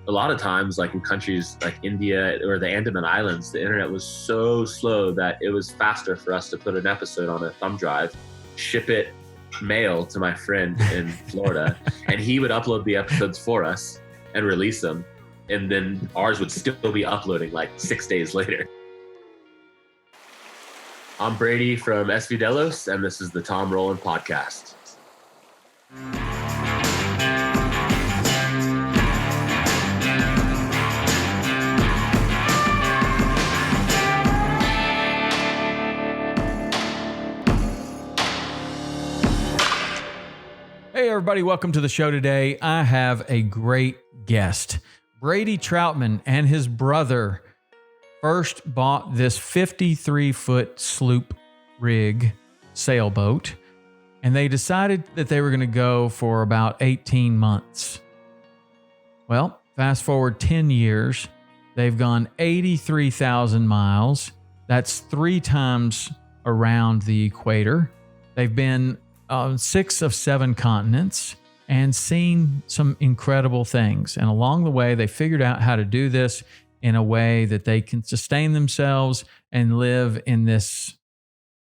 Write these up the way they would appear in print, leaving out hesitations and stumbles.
a lot of times, like in countries like India or the Andaman Islands, the internet was so slow that it was faster for us to put an episode on a thumb drive, ship it mail to my friend in Florida, and he would upload the episodes for us and release them. And then ours would still be uploading like 6 days later. I'm Brady from SV Delos, and this is the Tom Rowland podcast. Hey everybody, welcome to the show today. I have a great guest. Brady Trautman and his brother first bought this 53-foot sloop rig sailboat, and they decided that they were going to go for about 18 months. Well, fast forward 10 years, they've gone 83,000 miles. That's 3 times around the equator. They've been 6 of 7 continents and seen some incredible things. And along the way, they figured out how to do this in a way that they can sustain themselves and live in this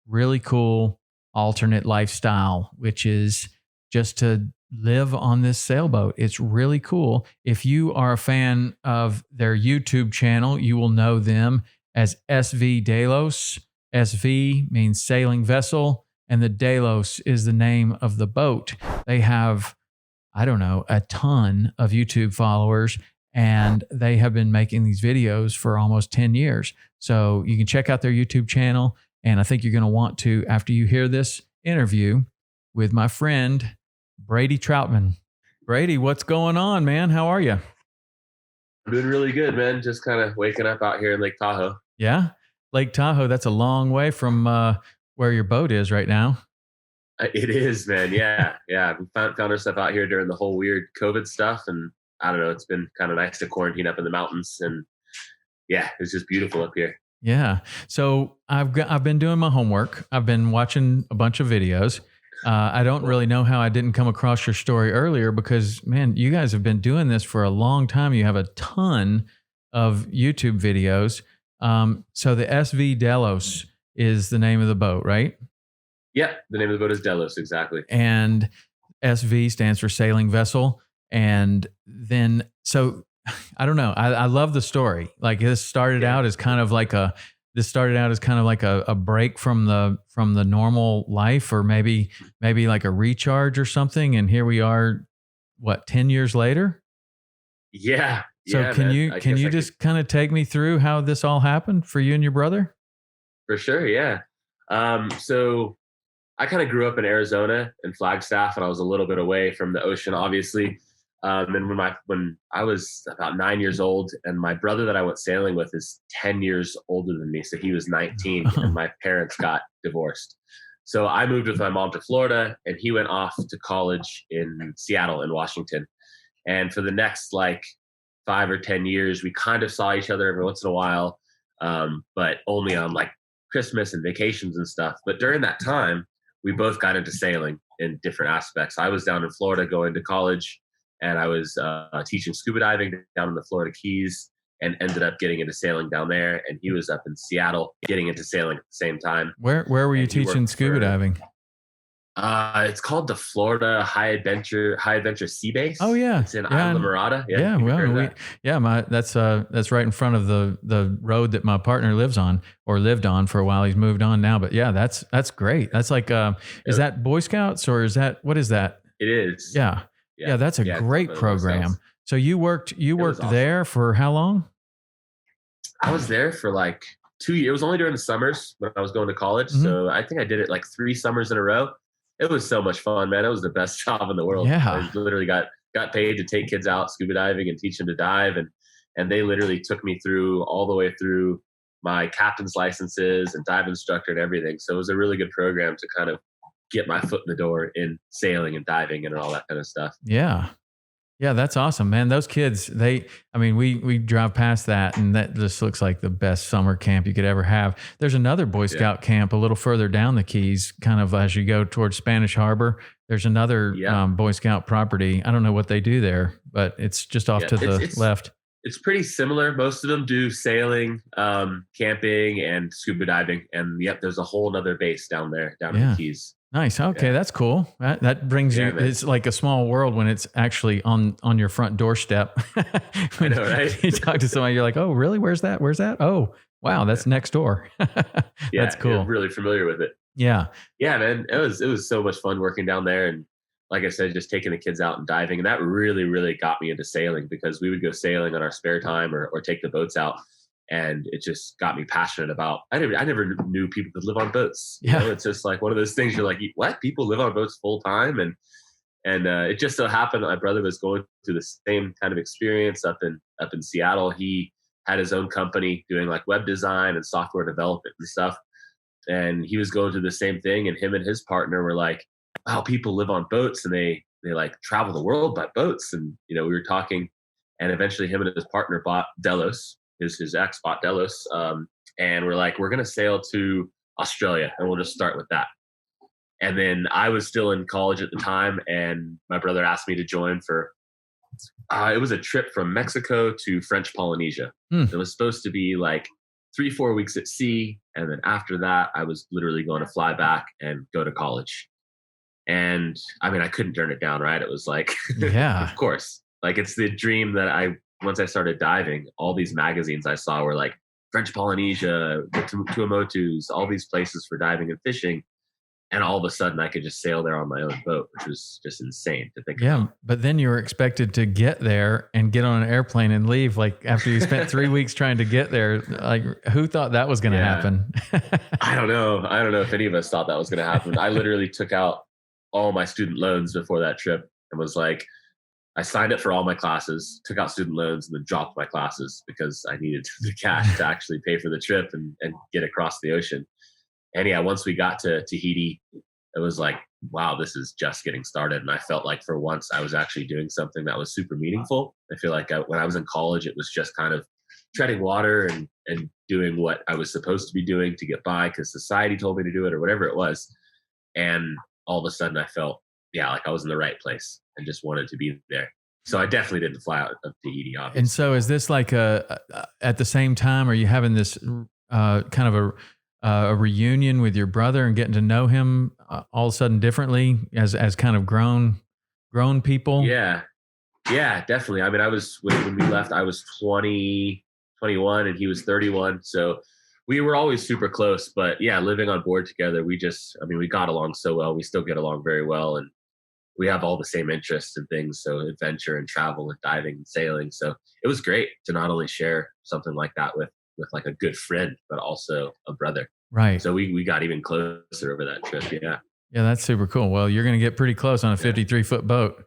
really cool alternate lifestyle, which is just to live on this sailboat. It's really cool. If you are a fan of their YouTube channel, you will know them as SV Delos. SV means sailing vessel, and the Delos is the name of the boat. They have, a ton of YouTube followers, and they have been making these videos for almost 10 years. So you can check out their YouTube channel, and I think you're going to want to after you hear this interview with my friend, Brady Trautman. Brady, what's going on, man? How are you? I'm doing really good, man. Just kind of waking up out here in Lake Tahoe. Yeah? Lake Tahoe, that's a long way from where your boat is right now. It is, man. Yeah. We found ourselves out here during the whole weird COVID stuff. And I don't know, it's been kind of nice to quarantine up in the mountains. And yeah, it's just beautiful up here. Yeah. So I've been doing my homework. I've been watching a bunch of videos. I don't really know how I didn't come across your story earlier because, man, you guys have been doing this for a long time. You have a ton of YouTube videos. So the SV Delos is the name of the boat, right? Yeah, the name of the boat is Delos, exactly. And SV stands for sailing vessel. And then, so I don't know. I love the story. Like this started out as kind of like a break from the normal life, or maybe like a recharge or something. And here we are, 10 years later? Yeah. So can you just kind of take me through how this all happened for you and your brother? For sure, yeah. So I kind of grew up in Arizona in Flagstaff, and I was a little bit away from the ocean, obviously. And when I was about 9 years old, and my brother that I went sailing with is 10 years older than me, so he was 19, and my parents got divorced. So I moved with my mom to Florida, and he went off to college in Seattle in Washington. And for the next 5 or 10 years, we kind of saw each other every once in a while, but only on Christmas and vacations and stuff. But during that time, we both got into sailing in different aspects. I was down in Florida going to college, and I was teaching scuba diving down in the Florida Keys, and ended up getting into sailing down there. And he was up in Seattle getting into sailing at the same time. Where were you teaching scuba diving? It's called the Florida High Adventure Sea Base. Oh yeah, it's in Isla Mirada. That's right in front of the road that my partner lives on, or lived on for a while. He's moved on now, but yeah, that's great. That's is that Boy Scouts, or what is that? It is. Yeah. That's a great program. So you worked awesome. There for how long? I was there for 2 years. It was only during the summers when I was going to college. Mm-hmm. So I think I did it 3 summers in a row. It was so much fun, man. It was the best job in the world. Yeah. I literally got paid to take kids out scuba diving and teach them to dive. And they literally took me through all the way through my captain's licenses and dive instructor and everything. So it was a really good program to kind of get my foot in the door in sailing and diving and all that kind of stuff. Yeah. Yeah, that's awesome, man. Those kids, I mean, we drive past that and that just looks like the best summer camp you could ever have. There's another Boy Yeah. Scout camp a little further down the Keys, kind of as you go towards Spanish Harbor. There's another Yeah. Boy Scout property. I don't know what they do there, but it's just off Yeah. to the left. It's pretty similar. Most of them do sailing, camping, and scuba diving. And yep, there's a whole other base down there, down in the Keys. Nice. Okay, that's cool. That brings you. Man. It's like a small world when it's actually on your front doorstep. I know, right? You talk to somebody, you're like, "Oh, really? Where's that? Where's that? Oh, wow, that's next door." That's cool. I'm really familiar with it. Yeah. Yeah, man. It was so much fun working down there, and like I said, just taking the kids out and diving, and that really, really got me into sailing because we would go sailing on our spare time or take the boats out. And it just got me passionate about. I never knew people could live on boats. You know, it's just like one of those things. You're like, what? People live on boats full time, and it just so happened that my brother was going through the same kind of experience up in Seattle. He had his own company doing like web design and software development and stuff, and he was going through the same thing. And him and his partner were like, wow, people live on boats and they like travel the world by boats. And we were talking, and eventually him and his partner bought Delos. His ex bought Delos, and we're like, we're gonna sail to Australia, and we'll just start with that. And then I was still in college at the time, and my brother asked me to join for. It was a trip from Mexico to French Polynesia. It was supposed to be like 3-4 weeks at sea, and then after that, I was literally going to fly back and go to college. And I mean, I couldn't turn it down, right? It was like, yeah, of course, like it's the dream that once I started diving, all these magazines I saw were like French Polynesia, the Tuamotus, all these places for diving and fishing. And all of a sudden I could just sail there on my own boat, which was just insane to think about. But then you were expected to get there and get on an airplane and leave like after you spent 3 weeks trying to get there. Like who thought that was going to happen? I don't know. I don't know if any of us thought that was going to happen. I literally took out all my student loans before that trip and was like, I signed up for all my classes, took out student loans, and then dropped my classes because I needed the cash to actually pay for the trip and get across the ocean. And yeah, once we got to Tahiti, it was like, wow, this is just getting started. And I felt like for once I was actually doing something that was super meaningful. I feel like when I was in college, it was just kind of treading water and doing what I was supposed to be doing to get by because society told me to do it or whatever it was. And all of a sudden I felt, like I was in the right place and just wanted to be there. So I definitely didn't fly out of Tahiti, obviously. And so is this like at the same time, are you having this kind of a reunion with your brother and getting to know him all of a sudden differently as kind of grown people? Yeah, definitely. I mean, when we left, I was 21 and he was 31. So we were always super close, but yeah, living on board together, we got along so well. We still get along very well. And we have all the same interests and things. So adventure and travel and diving and sailing. So it was great to not only share something like that with like a good friend, but also a brother. Right. So we got even closer over that trip. Yeah. Yeah, that's super cool. Well, you're going to get pretty close on a 53-foot boat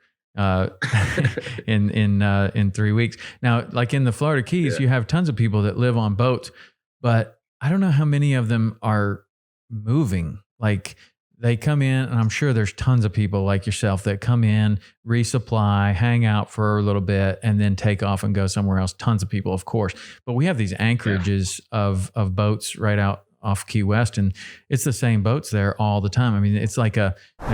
in 3 weeks. Now, like in the Florida Keys, you have tons of people that live on boats, but I don't know how many of them are moving. Like they come in, and I'm sure there's tons of people like yourself that come in, resupply, hang out for a little bit, and then take off and go somewhere else. Tons of people, of course. But we have these anchorages of boats right out off Key West, and it's the same boats there all the time. I mean, it's like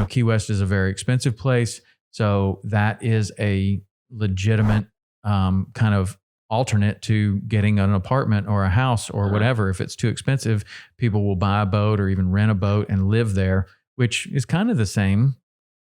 Key West is a very expensive place. So that is a legitimate kind of alternate to getting an apartment or a house or whatever. If it's too expensive, people will buy a boat or even rent a boat and live there, which is kind of the same,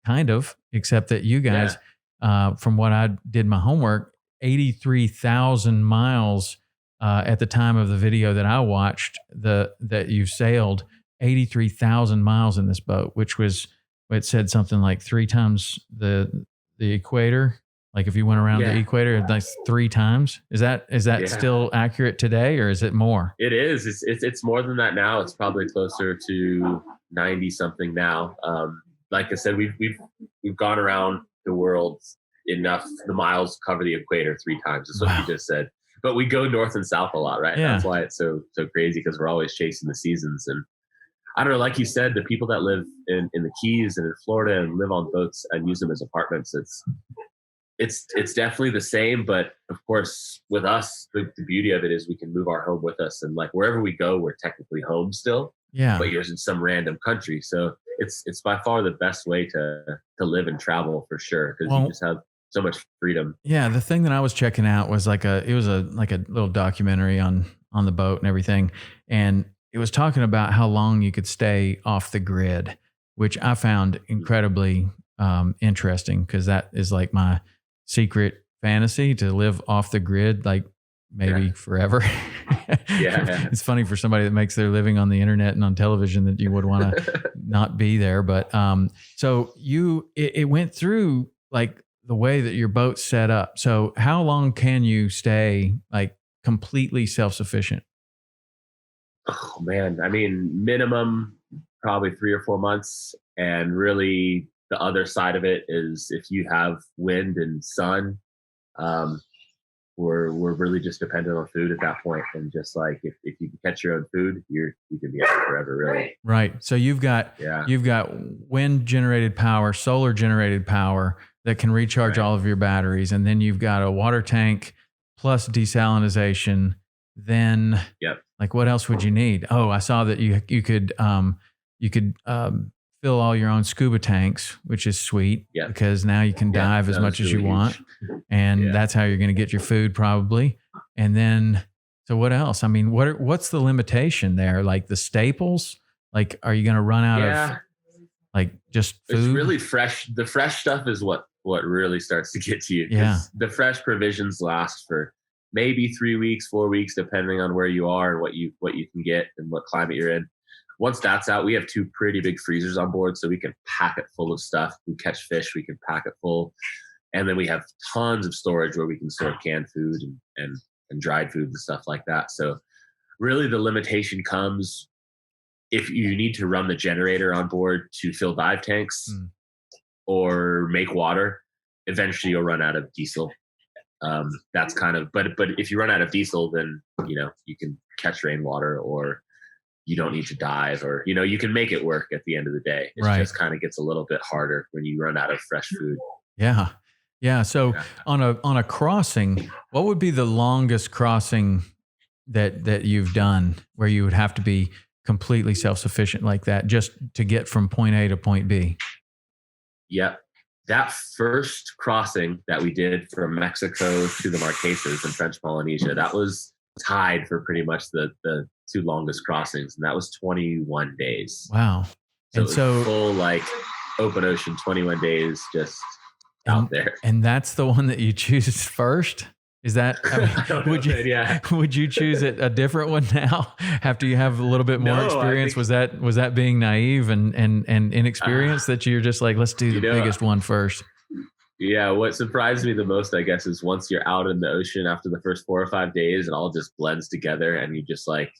except that you guys, from what I did my homework, 83,000 miles at the time of the video that I watched, that you sailed 83,000 miles in this boat, which was, it said something like 3 times the equator. Like if you went around the equator, like 3 times. Is that still accurate today, or is it more? It is. It's more than that now. It's probably closer to 90 something now. Like I said, we've gone around the world enough. The miles cover the equator 3 times. That's what you just said. But we go north and south a lot, right? Yeah. That's why it's so crazy, because we're always chasing the seasons. And I don't know, like you said, the people that live in the Keys and in Florida and live on boats and use them as apartments, It's definitely the same, but of course with us, the beauty of it is we can move our home with us, and like wherever we go, we're technically home still, Yeah. but you're in some random country. So it's by far the best way to live and travel for sure, because you Well, just have so much freedom. yeah, the thing that I was checking out was it was like a little documentary on the boat and everything, and it was talking about how long you could stay off the grid, which I found incredibly interesting, because that is like my secret fantasy, to live off the grid, like maybe forever. Yeah. It's funny for somebody that makes their living on the internet and on television that you would want to not be there, but so it went through like the way that your boat's set up. So how long can you stay like completely self-sufficient? Oh man, I mean, minimum probably 3 or 4 months, and really the other side of it is if you have wind and sun, um, we're really just dependent on food at that point, and just like if you can catch your own food, you can be out forever, really. Right. So Yeah, you've got wind generated power, solar generated power that can recharge right. all of your batteries, and then you've got a water tank plus desalinization. Then Yep. like what else would you need? Oh, I saw that you could fill all your own scuba tanks, which is sweet, Yep. because now you can Yeah, dive as that much was as you really want, huge. and Yeah. that's how you're going to get your food probably. And then so what else? I mean, what's the limitation there? Like the staples? Like, are you going to run out of Yeah, like just it's food? really fresh. The fresh stuff is what really starts to get to you, Yeah. because the fresh provisions last for maybe 3 weeks, 4 weeks, depending on where you are and what you can get and what climate you're in. Once that's out, we have two pretty big freezers on board, so we can pack it full of stuff. We catch fish, we can pack it full, and then we have tons of storage where we can store canned food and dried food and stuff like that. So really, the limitation comes if you need to run the generator on board to fill dive tanks Mm. or make water. Eventually, you'll run out of diesel. That's kind of, but if you run out of diesel, then you can catch rainwater, or you don't need to dive, or you can make it work at the end of the day. It Right. just kind of gets a little bit harder when you run out of fresh food. Yeah. Yeah. So Yeah. on a crossing, what would be the longest crossing that you've done where you would have to be completely self-sufficient like that just to get from point A to point B? Yep. That first crossing that we did from Mexico to the Marquesas in French Polynesia, that was tied for pretty much the two longest crossings, and that was 21 days. Wow. So And it was so full like open ocean, 21 days just out there. and that's the one that you choose first? Is that, I mean, I don't know, would you man, yeah. would you choose a different one now after you have a little bit more No, I experience? think- Was that being naive and inexperienced that you're just like, let's do the biggest one first? Yeah, what surprised me the most, I guess, is once you're out in the ocean after the first 4 or 5 days, it all just blends together, and you just like,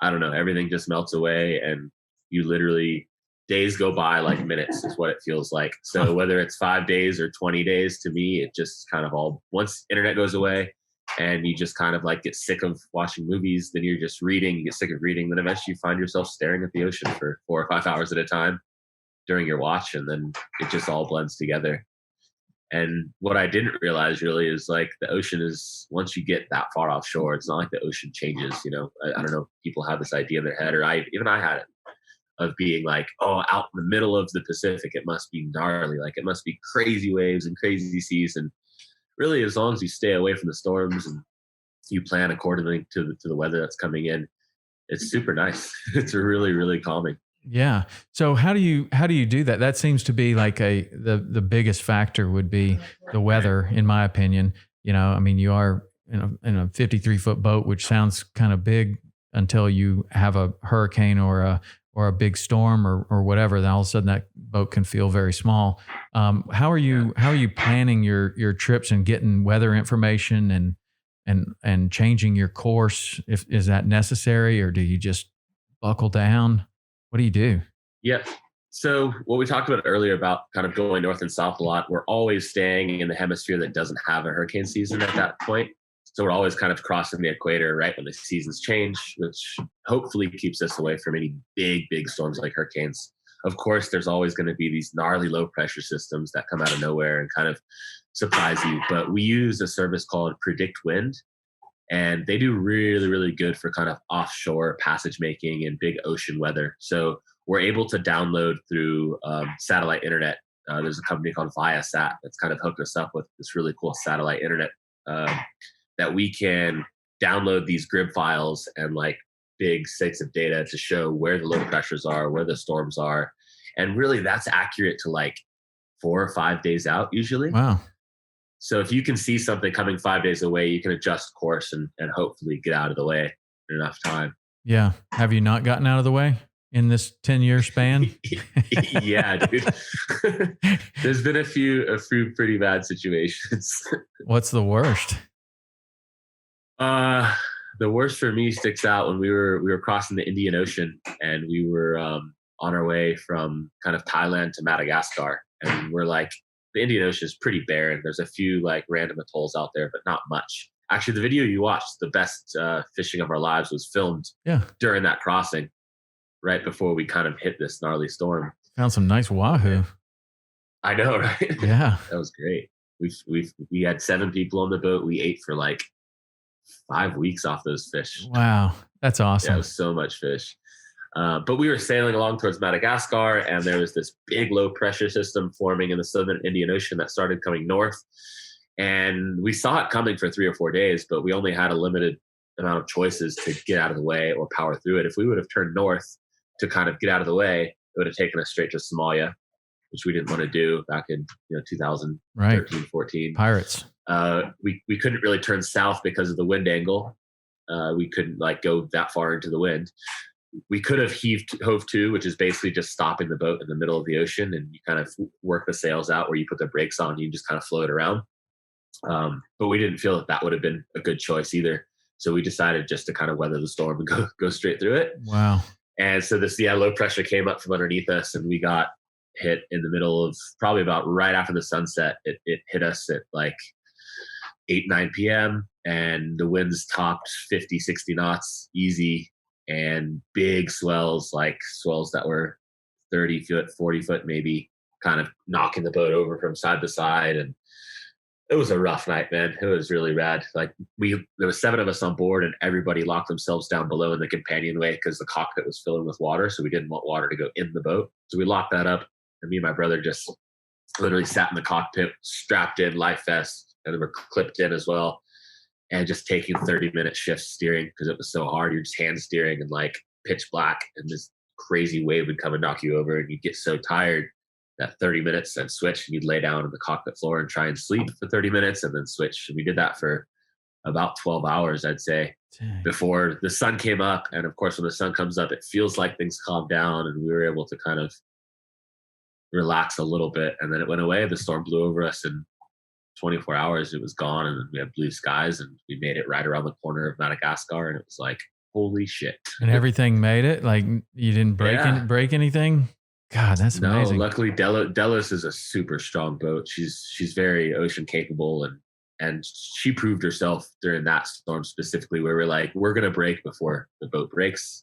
I don't know, everything just melts away, and you literally, days go by like minutes is what it feels like. So whether it's 5 days or 20 days, to me, it just kind of all, once internet goes away and you just kind of like get sick of watching movies, then you're just reading, you get sick of reading, then eventually you find yourself staring at the ocean for 4 or 5 hours at a time during your watch, and then it just all blends together. And what I didn't realize really is like the ocean is, once you get that far offshore, it's not like the ocean changes. I don't know. People have this idea in their head, or I had it, of being like, oh, out in the middle of the Pacific, it must be gnarly. Like it must be crazy waves and crazy seas. And really, as long as you stay away from the storms and you plan accordingly to the weather that's coming in, it's super nice. It's really, really calming. Yeah. So how do you do that? That seems to be like the biggest factor would be the weather, in my opinion. I mean, you are in a 53-foot boat, which sounds kind of big until you have a hurricane or a big storm or whatever. Then all of a sudden that boat can feel very small. How are you planning your trips and getting weather information and changing your course? Is that necessary, or do you just buckle down? What do you do? Yeah. So what we talked about earlier about kind of going north and south a lot, we're always staying in the hemisphere that doesn't have a hurricane season at that point. So we're always kind of crossing the equator right when the seasons change, which hopefully keeps us away from any big storms like hurricanes. Of course, there's always going to be these gnarly low pressure systems that come out of nowhere and kind of surprise you, but we use a service called Predict Wind, and they do really, really good for kind of offshore passage making and big ocean weather. So we're able to download through satellite internet. There's a company called Viasat that's kind of hooked us up with this really cool satellite internet that we can download these grid files and like big sets of data to show where the low pressures are, where the storms are. And really that's accurate to like 4 or 5 days out usually. Wow. So if you can see something coming 5 days away, you can adjust course and hopefully get out of the way in enough time. Yeah. Have you not gotten out of the way in this 10-year span? Yeah, dude. There's been a few pretty bad situations. What's the worst? The worst for me sticks out when we were crossing the Indian Ocean, and we were on our way from kind of Thailand to Madagascar, and we're like, the Indian Ocean is pretty barren. There's a few like random atolls out there, but not much. Actually, the video you watched, the best fishing of our lives, was filmed during that crossing, right before we kind of hit this gnarly storm. Found some nice wahoo. I know, right? Yeah, that was great. We had 7 people on the boat. We ate for like 5 weeks off those fish. Wow, that's awesome. Yeah, it was so much fish. But we were sailing along towards Madagascar, and there was this big low pressure system forming in the southern Indian Ocean that started coming north. And we saw it coming for 3 or 4 days, but we only had a limited amount of choices to get out of the way or power through it. If we would have turned north to kind of get out of the way, it would have taken us straight to Somalia, which we didn't want to do back in 2013, 14. Pirates. We couldn't really turn south because of the wind angle. We couldn't like go that far into the wind. We could have hove to, which is basically just stopping the boat in the middle of the ocean, and you kind of work the sails out where you put the brakes on and you just kind of float around. But we didn't feel that would have been a good choice either. So we decided just to kind of weather the storm and go straight through it. Wow. And so this low pressure came up from underneath us, and we got hit in the middle of probably about right after the sunset. It hit us at like 8, 9 p.m. and the winds topped 50, 60 knots easy, and big swells, like swells that were 30 foot, 40 foot, maybe, kind of knocking the boat over from side to side. And it was a rough night, man. It was really rad. Like there was 7 of us on board, and everybody locked themselves down below in the companionway because the cockpit was filling with water. So we didn't want water to go in the boat. So we locked that up. And me and my brother just literally sat in the cockpit, strapped in, life vest, and we were clipped in as well. And just taking 30-minute shifts steering because it was so hard. You're just hand steering and like pitch black, and this crazy wave would come and knock you over, and you'd get so tired that 30 minutes and switch, and you'd lay down on the cockpit floor and try and sleep for 30 minutes and then switch. And we did that for about 12 hours, I'd say, before the sun came up. And of course, when the sun comes up, it feels like things calm down, and we were able to kind of relax a little bit. And then it went away. The storm blew over us, and 24 hours it was gone, and then we had blue skies, and we made it right around the corner of Madagascar, and it was like, holy shit. And everything made it? Like you didn't break anything? God, that's amazing. No, luckily Delos is a super strong boat. She's very ocean capable, and she proved herself during that storm specifically, where we're like, we're gonna break before the boat breaks.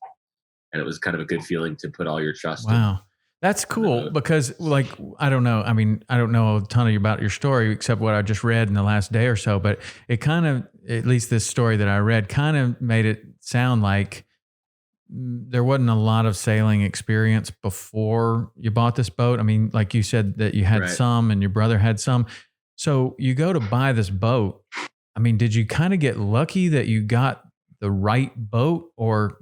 And it was kind of a good feeling to put all your trust in. That's cool because, like, I don't know. I mean, I don't know a ton about your story except what I just read in the last day or so, but it kind of, at least this story that I read, kind of made it sound like there wasn't a lot of sailing experience before you bought this boat. I mean, like you said that you had some and your brother had some. So you go to buy this boat. I mean, did you kind of get lucky that you got the right boat, or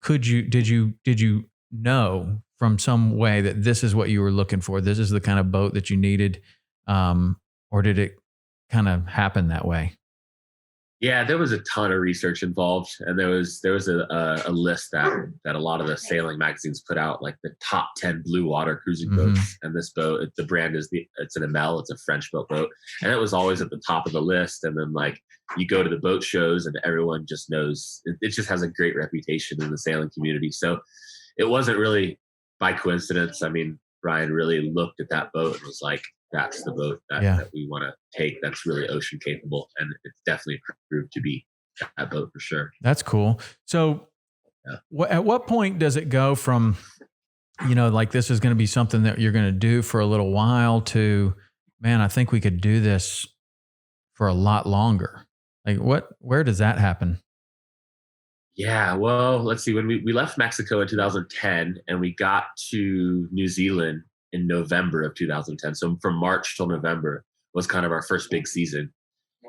did you know from some way that this is what you were looking for? This is the kind of boat that you needed. Or did it kind of happen that way? Yeah, there was a ton of research involved, and there was a list that a lot of the sailing magazines put out, like the top 10 blue water cruising boats. And this boat, the brand it's an Amel, it's a French built boat, and it was always at the top of the list. And then like you go to the boat shows, and everyone just knows it just has a great reputation in the sailing community. So it wasn't really by coincidence. I mean, Brian really looked at that boat and was like, that's the boat that we want to take, that's really ocean capable. And it's definitely proved to be that boat for sure. That's cool. So at what point does it go from, like this is going to be something that you're going to do for a little while to man, I think we could do this for a lot longer. Like where does that happen? Yeah, well, let's see. When we left Mexico in 2010 and we got to New Zealand in November of 2010. So from March till November was kind of our first big season.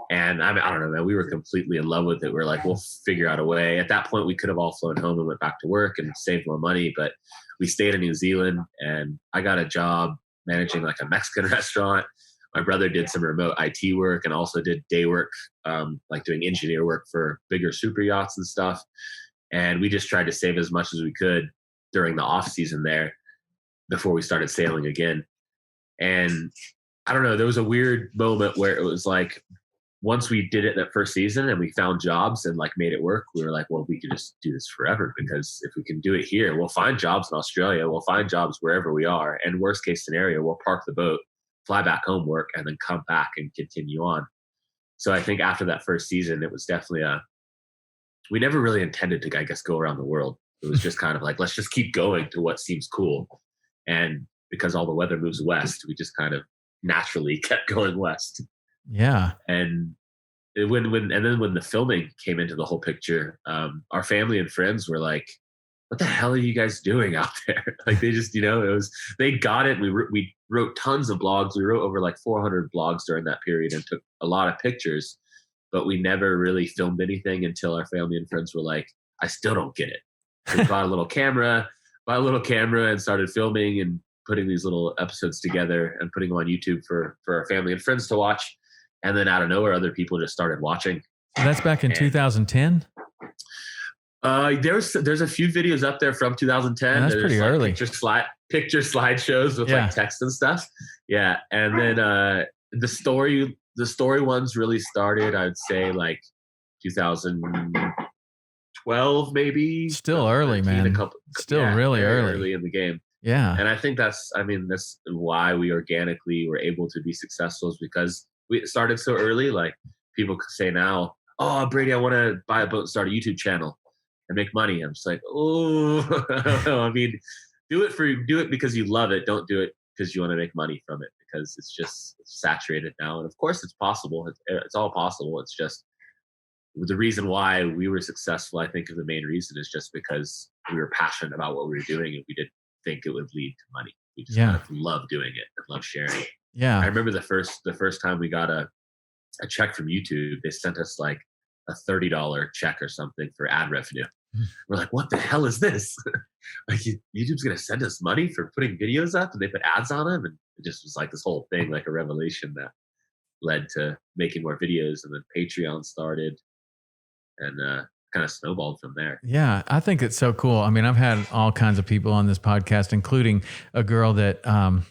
And I mean, I don't know, man, we were completely in love with it. We are like, we'll figure out a way. At that point, we could have all flown home and went back to work and saved more money, but we stayed in New Zealand and I got a job managing like a Mexican restaurant. My brother did some remote IT work and also did day work, like doing engineer work for bigger super yachts and stuff. And we just tried to save as much as we could during the off season there before we started sailing again. And I don't know, there was a weird moment where it was like, once we did it that first season and we found jobs and like made it work, we were like, well, we can just do this forever, because if we can do it here, we'll find jobs in Australia, we'll find jobs wherever we are. And worst case scenario, we'll park the boat, fly back home, work, and then come back and continue on. So I think after that first season, it was definitely we never really intended to, I guess, go around the world. It was just kind of like, let's just keep going to what seems cool. And because all the weather moves west, we just kind of naturally kept going west. Yeah. And when the filming came into the whole picture, our family and friends were like, what the hell are you guys doing out there? Like they just, they got it. We wrote tons of blogs. We wrote over like 400 blogs during that period and took a lot of pictures, but we never really filmed anything until our family and friends were like, I still don't get it. So we bought a little camera and started filming and putting these little episodes together and putting them on YouTube for our family and friends to watch. And then out of nowhere, other people just started watching. So that's back in 2010? There's a few videos up there from 2010. Yeah, that's there's pretty like early. Picture slideshows with like text and stuff. Yeah. And then the story ones really started, I'd say like 2012 maybe. Still early, man. Really early in the game. Yeah. And I think that's why we organically were able to be successful, is because we started so early. Like people could say now, oh, Brady, I want to buy a boat and start a YouTube channel and make money. I'm just like, oh, I don't know. I mean, do it because you love it. Don't do it because you want to make money from it, because it's saturated now. And of course it's possible. It's all possible. It's just the reason why we were successful. I think the main reason is just because we were passionate about what we were doing and we didn't think it would lead to money. We just kind of love doing it and love sharing it. Yeah. I remember the first time we got a check from YouTube, they sent us like a $30 check or something for ad revenue. We're like, what the hell is this? Like YouTube's going to send us money for putting videos up, and they put ads on them. And it just was like this whole thing, like a revelation that led to making more videos. And then Patreon started and kind of snowballed from there. Yeah, I think it's so cool. I mean, I've had all kinds of people on this podcast, including a girl that I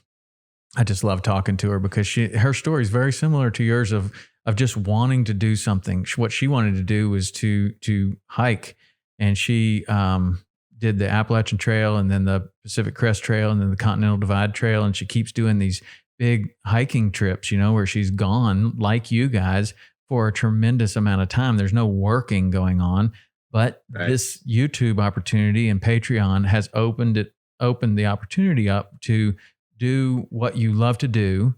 just love talking to her, because her story is very similar to yours of just wanting to do something. What she wanted to do was to hike, and she did the Appalachian Trail and then the Pacific Crest Trail and then the Continental Divide Trail, and she keeps doing these big hiking trips, where she's gone like you guys for a tremendous amount of time. There's no working going on, but this YouTube opportunity and Patreon has opened the opportunity up to do what you love to do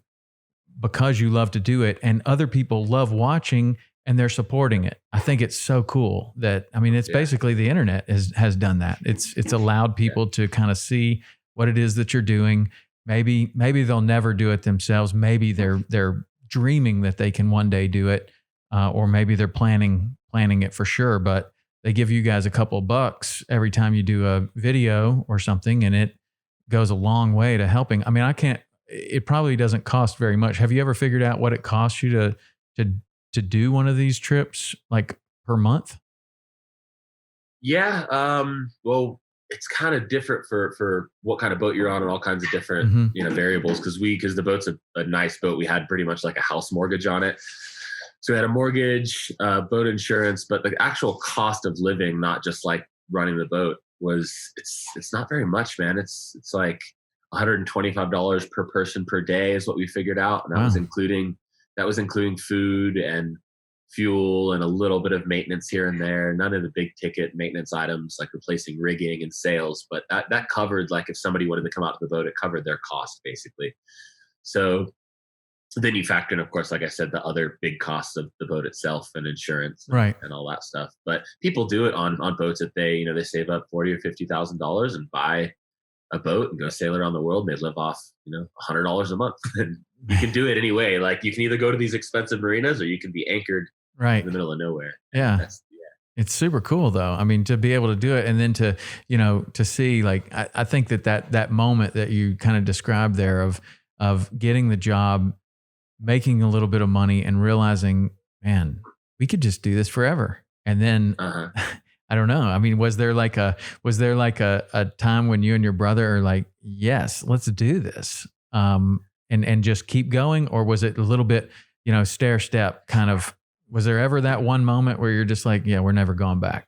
because you love to do it, and other people love watching and they're supporting it. I think it's so cool that, it's basically the internet has done that. It's allowed people to kind of see what it is that you're doing. Maybe they'll never do it themselves. Maybe they're dreaming that they can one day do it, or maybe they're planning it for sure. But they give you guys a couple bucks every time you do a video or something, and it goes a long way to helping. It probably doesn't cost very much. Have you ever figured out what it costs you to do one of these trips, like per month? Yeah. Well, it's kind of different for what kind of boat you're on and all kinds of different, variables. Cause the boat's a nice boat. We had pretty much like a house mortgage on it. So we had a mortgage, boat insurance, but the actual cost of living, not just like running the boat, it's not very much, man. It's like $125 per person per day is what we figured out. And that was including food and fuel and a little bit of maintenance here and there. None of the big ticket maintenance items like replacing rigging and sails, but that covered, like if somebody wanted to come out to the boat, it covered their cost basically. So then you factor in, of course, like I said, the other big costs of the boat itself and insurance Right. and all that stuff. But people do it on boats that they save up $40,000 or $50,000 and buy a boat and go sail around the world. And they live off $100 a month. And you can do it anyway. Like you can either go to these expensive marinas or you can be anchored Right. in the middle of nowhere. Yeah. It's super cool though. I mean, to be able to do it and then to see, like, I think that moment that you kind of described there of getting the job, making a little bit of money and realizing, man, we could just do this forever. And then I don't know. I mean, was there like a time when you and your brother are like, yes, let's do this, and just keep going? Or was it a little bit, stair step kind of? Was there ever that one moment where you're just like, yeah, we're never going back?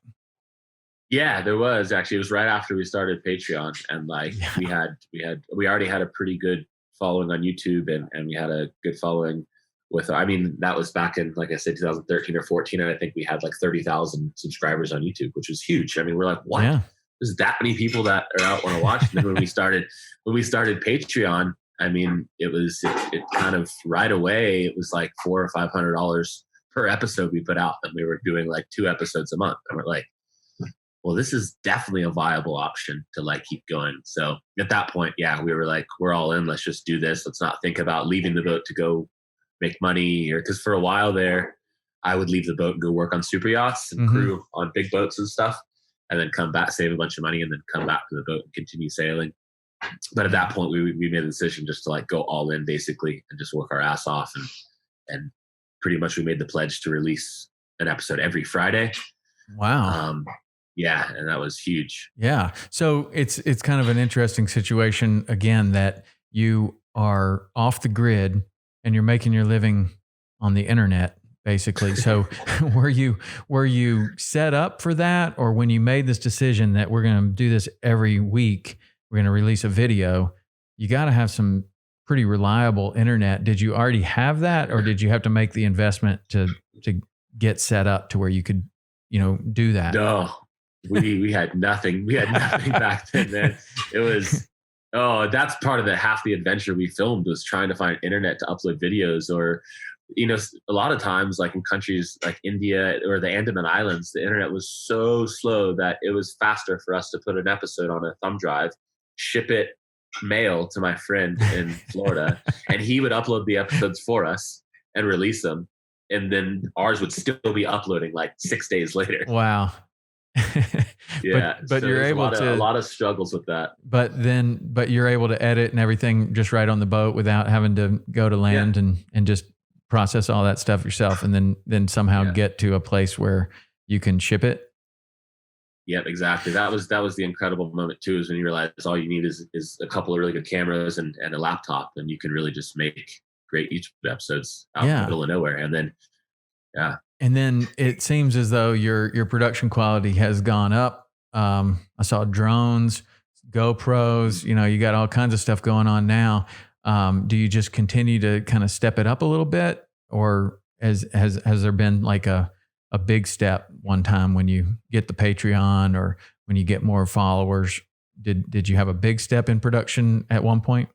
Yeah, there was actually. It was right after we started Patreon, and like we already had a pretty good following on YouTube, and we had a good following with. I mean, that was back in, like I said, 2013 or 14, and I think we had like 30,000 subscribers on YouTube, which was huge. I mean, we're like, what? Yeah. There's that many people that are out want to watch. And then when we started Patreon, I mean, it kind of right away. It was like $400 or $500 per episode we put out, and we were doing like 2 episodes a month, and we're like, well, this is definitely a viable option to like keep going. So at that point, yeah, we were like, we're all in. Let's just do this. Let's not think about leaving the boat to go make money, or because for a while there, I would leave the boat and go work on super yachts and crew on big boats and stuff, and then come back, save a bunch of money, and then come back to the boat and continue sailing. But at that point, we made the decision just to like go all in basically and just work our ass off, and pretty much we made the pledge to release an episode every Friday. Wow. Yeah, and that was huge. Yeah. So it's kind of an interesting situation again, that you are off the grid and you're making your living on the internet basically. So were you set up for that, or when you made this decision that we're going to do this every week, we're going to release a video, you got to have some pretty reliable internet. Did you already have that, or did you have to make the investment to get set up to where you could, do that? No, we had nothing. We had nothing back then, man. It was, that's part of half the adventure we filmed was trying to find internet to upload videos. Or, a lot of times, like in countries like India or the Andaman Islands, the internet was so slow that it was faster for us to put an episode on a thumb drive, ship it mail to my friend in Florida, and he would upload the episodes for us and release them, and then ours would still be uploading like 6 days later. Wow. Yeah, but so you're able a lot of struggles with that. But you're able to edit and everything just right on the boat without having to go to land and just process all that stuff yourself, and then somehow get to a place where you can ship it. Yep, exactly. That was the incredible moment too, is when you realize all you need is a couple of really good cameras and a laptop, and you can really just make great YouTube episodes out in the middle of nowhere. And then, and then it seems as though your production quality has gone up. I saw drones, GoPros. You got all kinds of stuff going on now. Do you just continue to kind of step it up a little bit, or has there been like a big step one time when you get the Patreon, or when you get more followers? Did you have a big step in production at one point?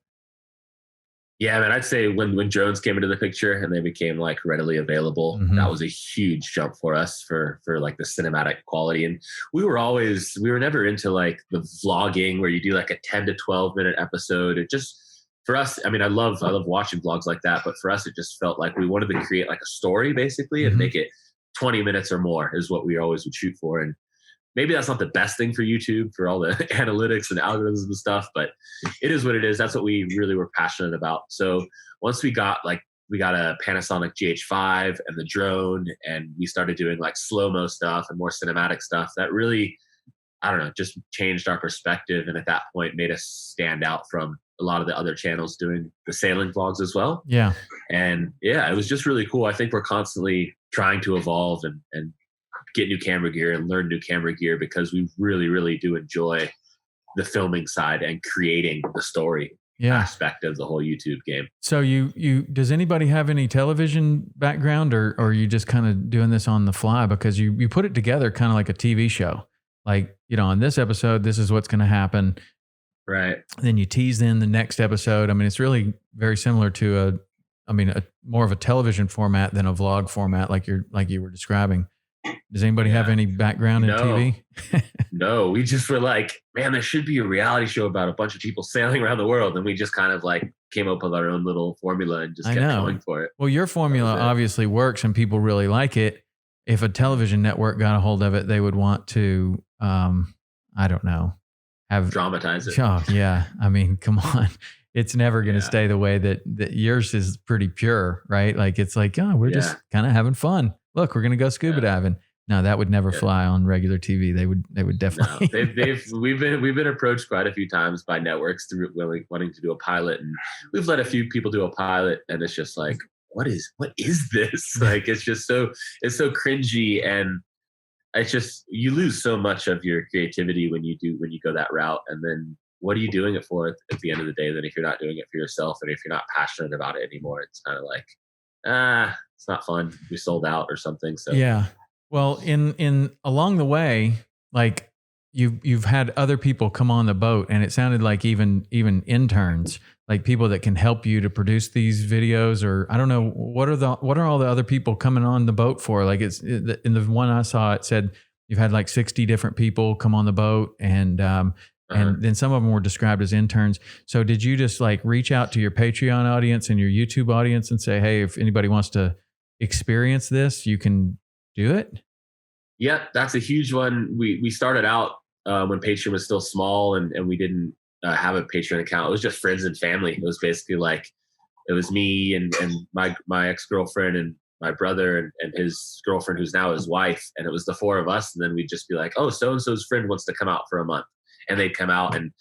Yeah, man, I'd say when drones came into the picture and they became like readily available, that was a huge jump for us for like the cinematic quality. And we were never into like the vlogging where you do like a 10 to 12 minute episode. It just, for us, I mean, I love watching vlogs like that, but for us, it just felt like we wanted to create like a story basically and make it 20 minutes or more is what we always would shoot for. And maybe that's not the best thing for YouTube for all the analytics and algorithms and stuff, but it is what it is. That's what we really were passionate about. So once we got a Panasonic GH5 and the drone, and we started doing like slow-mo stuff and more cinematic stuff, that really, I don't know, just changed our perspective. And at that point made us stand out from a lot of the other channels doing the sailing vlogs as well. Yeah. And yeah, it was just really cool. I think we're constantly trying to evolve and get new camera gear and learn new camera gear, because we really, really do enjoy the filming side and creating the story aspect of the whole YouTube game. So does anybody have any television background, or are you just kind of doing this on the fly? Because you put it together kind of like a TV show, like, on this episode, this is what's going to happen. Right. Then you tease in the next episode. I mean, it's really very similar to I mean, more of a television format than a vlog format, like you were describing. Does anybody have any background in No, TV? no, we just were like, man, there should be a reality show about a bunch of people sailing around the world. And we just kind of like came up with our own little formula and just I kept know. going for it. Well, your formula obviously works and people really like it. If a television network got a hold of it, they would want to, I don't know, have dramatize it. Oh, yeah. I mean, come on. It's never going to stay the way that yours is pretty pure, right? Like, it's like, oh, we're just kind of having fun. Look, we're going to go scuba diving. No, that would never fly on regular TV. They would definitely. No, we've been approached quite a few times by networks through wanting to do a pilot, and we've let a few people do a pilot, and it's just like, what is this? Like, it's so cringy, and it's just, you lose so much of your creativity when you go that route, and then what are you doing it for at the end of the day? Then if you're not doing it for yourself, and if you're not passionate about it anymore, it's kind of like, it's not fun. We sold out or something. So yeah. Well, in along the way, like you've had other people come on the boat, and it sounded like even interns, like people that can help you to produce these videos, or I don't know, what are all the other people coming on the boat for? Like in the one I saw, it said you've had like 60 different people come on the boat, and then some of them were described as interns. So did you just like reach out to your Patreon audience and your YouTube audience and say, hey, if anybody wants to experience this, you can do it? Yep, that's a huge one. We started out when Patreon was still small, and we didn't have a Patreon account. It was just friends and family. It was basically like, it was me and my ex-girlfriend and my brother and his girlfriend, who's now his wife. And it was the four of us. And then we'd just be like, oh, so-and-so's friend wants to come out for a month. And they'd come out. And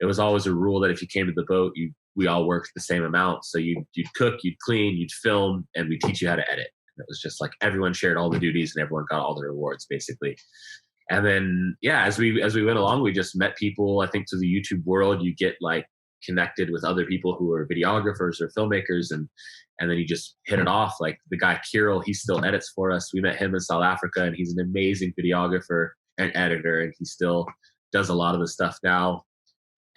it was always a rule that if you came to the boat, we all worked the same amount. So you'd cook, you'd clean, you'd film, and we teach you how to edit. It was just like everyone shared all the duties and everyone got all the rewards, basically. And then, as we went along, we just met people. I think through the YouTube world, you get like connected with other people who are videographers or filmmakers, and then you just hit it off. Like the guy Kirill, he still edits for us. We met him in South Africa, and he's an amazing videographer and editor, and he still does a lot of the stuff now.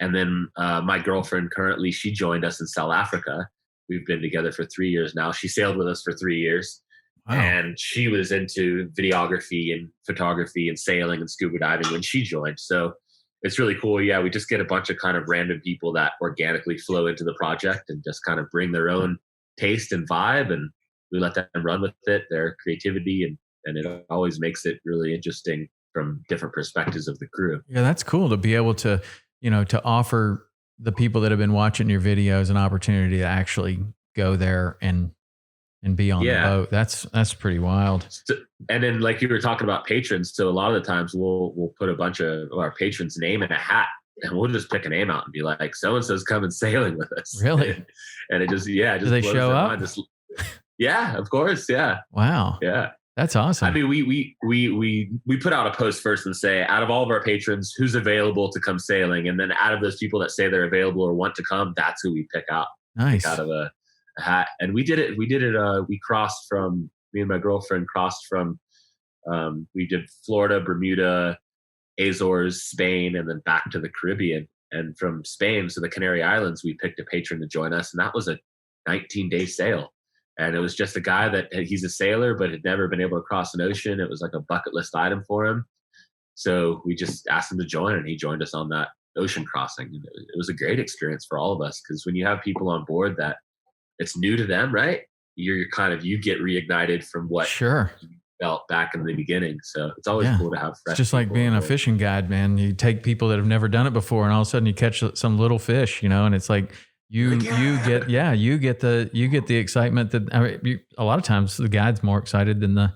And then my girlfriend currently, she joined us in South Africa. We've been together for 3 years now. She sailed with us for 3 years. Wow. And she was into videography and photography and sailing and scuba diving when she joined. So it's really cool. Yeah, we just get a bunch of kind of random people that organically flow into the project and just kind of bring their own taste and vibe, and we let them run with it, their creativity, and it always makes it really interesting from different perspectives of the crew. Yeah, that's cool to be able to, to offer the people that have been watching your videos an opportunity to actually go there and be on the boat. That's pretty wild. So, and then like you were talking about patrons, so a lot of the times we'll put a bunch of our patrons' name in a hat, and we'll just pick a name out and be like, so-and-so's coming sailing with us. Really? And it just, just do they show up? Yeah, of course. Yeah. Wow. Yeah. That's awesome. I mean, we put out a post first and say, out of all of our patrons, who's available to come sailing? And then out of those people that say they're available or want to come, that's who we pick out. Nice. Out of a hat. And we did it. We crossed from, me and my girlfriend crossed from, we did Florida, Bermuda, Azores, Spain, and then back to the Caribbean. And from Spain to the Canary Islands, we picked a patron to join us. And that was a 19-day sail. And it was just a guy that he's a sailor, but had never been able to cross an ocean. It was like a bucket list item for him. So we just asked him to join, and he joined us on that ocean crossing. And it was a great experience for all of us, because when you have people on board that it's new to them, right? You get reignited from what you felt back in the beginning. So it's always cool to have fresh. It's just like being a fishing guide, man. You take people that have never done it before, and all of a sudden you catch some little fish, and it's like you get the excitement that, a lot of times the guide's more excited than the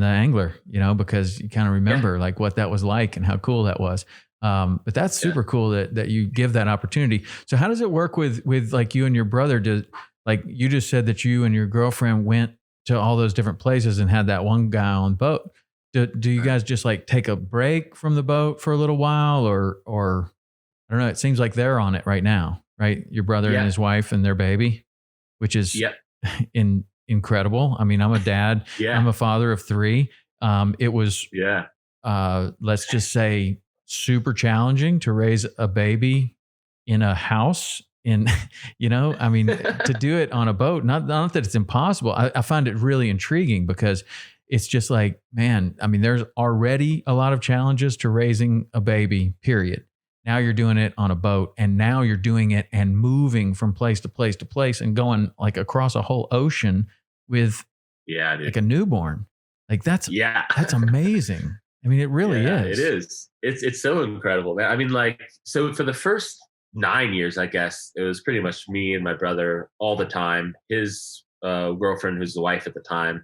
angler, because you kind of remember like what that was like and how cool that was. But that's super cool that you give that opportunity. So how does it work with like you and your brother? Like you just said that you and your girlfriend went to all those different places and had that one guy on the boat. Do you guys just like take a break from the boat for a little while, or I don't know, it seems like they're on it right now, right? Your brother and his wife and their baby, which is incredible. I mean, I'm a dad, I'm a father of 3. It was, let's just say, super challenging to raise a baby in a house in, I mean, to do it on a boat, not that it's impossible. I find it really intriguing because it's just like, man, I mean, there's already a lot of challenges to raising a baby, period. Now you're doing it on a boat, and now you're doing it and moving from place to place to place and going like across a whole ocean with like a newborn. Like that's amazing. I mean, it really is. It is. It's so incredible, man. I mean, like, so for the first 9 years, I guess it was pretty much me and my brother all the time. His girlfriend, who's the wife at the time,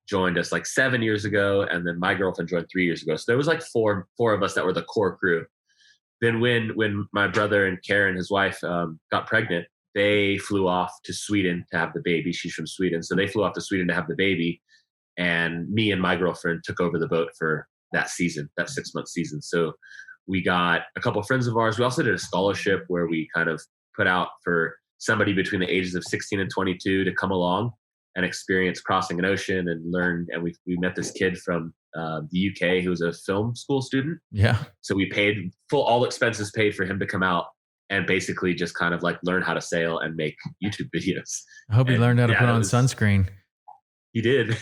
joined us like 7 years ago, and then my girlfriend joined 3 years ago. So there was like four of us that were the core crew. Then when my brother and Karen, his wife, got pregnant, they flew off to Sweden to have the baby. She's from Sweden, so they flew off to Sweden to have the baby, and me and my girlfriend took over the boat for that season, that 6-month season. So we got a couple of friends of ours. We also did a scholarship where we kind of put out for somebody between the ages of 16 and 22 to come along and experience crossing an ocean and learn. And we met this kid from the UK who was a film school student. Yeah. So we paid all expenses paid for him to come out and basically just kind of like learn how to sail and make YouTube videos. I hope he learned how to put on sunscreen. He did.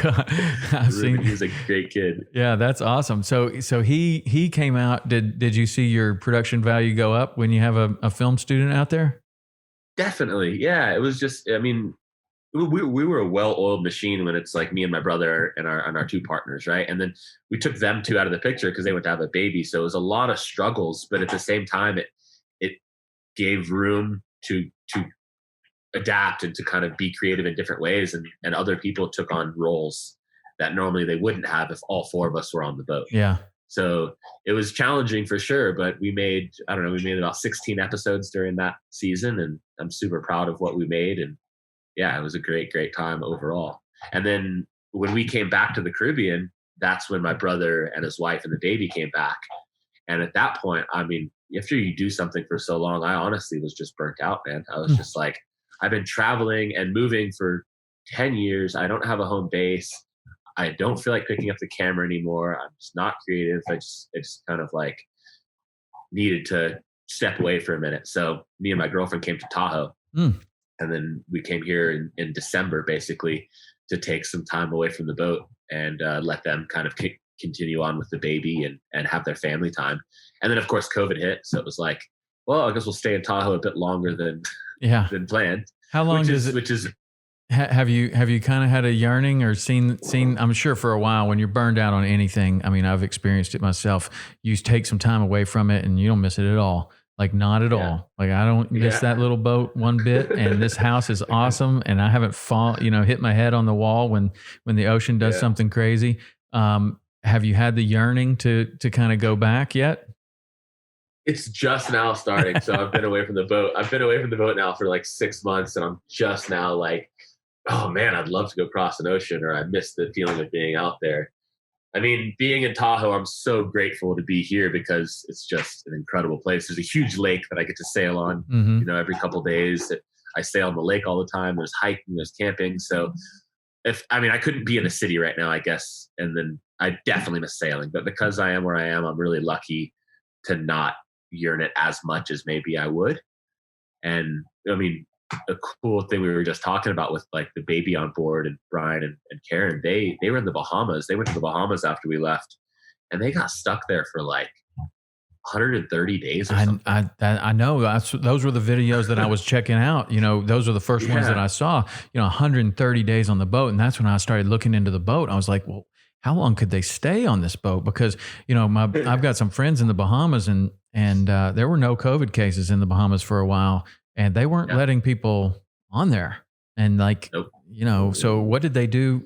God, he was a great kid. Yeah, that's awesome. So he came out. Did you see your production value go up when you have a film student out there? Definitely. Yeah. It was just, I mean, we were a well-oiled machine when it's like me and my brother and our two partners, right? And then we took them two out of the picture because they went to have a baby. So it was a lot of struggles, but at the same time, it gave room to adapt and to kind of be creative in different ways. And other people took on roles that normally they wouldn't have if all four of us were on the boat. Yeah. So it was challenging for sure, but we made about 16 episodes during that season, and I'm super proud of what we made. And yeah, it was a great time overall. And then when we came back to the Caribbean, that's when my brother and his wife and the baby came back. And at that point, I mean, after you do something for so long, I honestly was just burnt out, man. I was just like, I've been traveling and moving for 10 years. I don't have a home base. I don't feel like picking up the camera anymore. I'm just not creative. I just kind of like needed to step away for a minute. So me and my girlfriend came to Tahoe. And then we came here in December, basically, to take some time away from the boat and let them kind of continue on with the baby and have their family time. And then, of course, COVID hit. So it was like, well, I guess we'll stay in Tahoe a bit longer than planned. How long does it? Which is have you kind of had a yearning or seen? I'm sure for a while when you're burned out on anything. I mean, I've experienced it myself. You take some time away from it, and you don't miss it at all. Like not at all. Like I don't miss that little boat one bit. And this house is awesome. And I haven't hit my head on the wall when the ocean does something crazy. Have you had the yearning to kind of go back yet? It's just now starting. So I've been away from the boat. I've been away from the boat now for like 6 months, and I'm just now like, oh man, I'd love to go cross an ocean, or I miss the feeling of being out there. I mean, being in Tahoe, I'm so grateful to be here because it's just an incredible place. There's a huge lake that I get to sail on, every couple of days. I sail on the lake all the time. There's hiking, there's camping. So I couldn't be in a city right now, I guess. And then I definitely miss sailing, but because I am where I am, I'm really lucky to not yearn it as much as maybe I would. And I mean, a cool thing we were just talking about with like the baby on board and Brian and Karen, they were in the Bahamas. They went to the Bahamas after we left, and they got stuck there for like 130 days or something. I know those were the videos that I was checking out. Those were the first ones that I saw, 130 days on the boat. And that's when I started looking into the boat. I was like, well, how long could they stay on this boat? Because, I've got some friends in the Bahamas and there were no COVID cases in the Bahamas for a while. And they weren't letting people on there. And so what did they do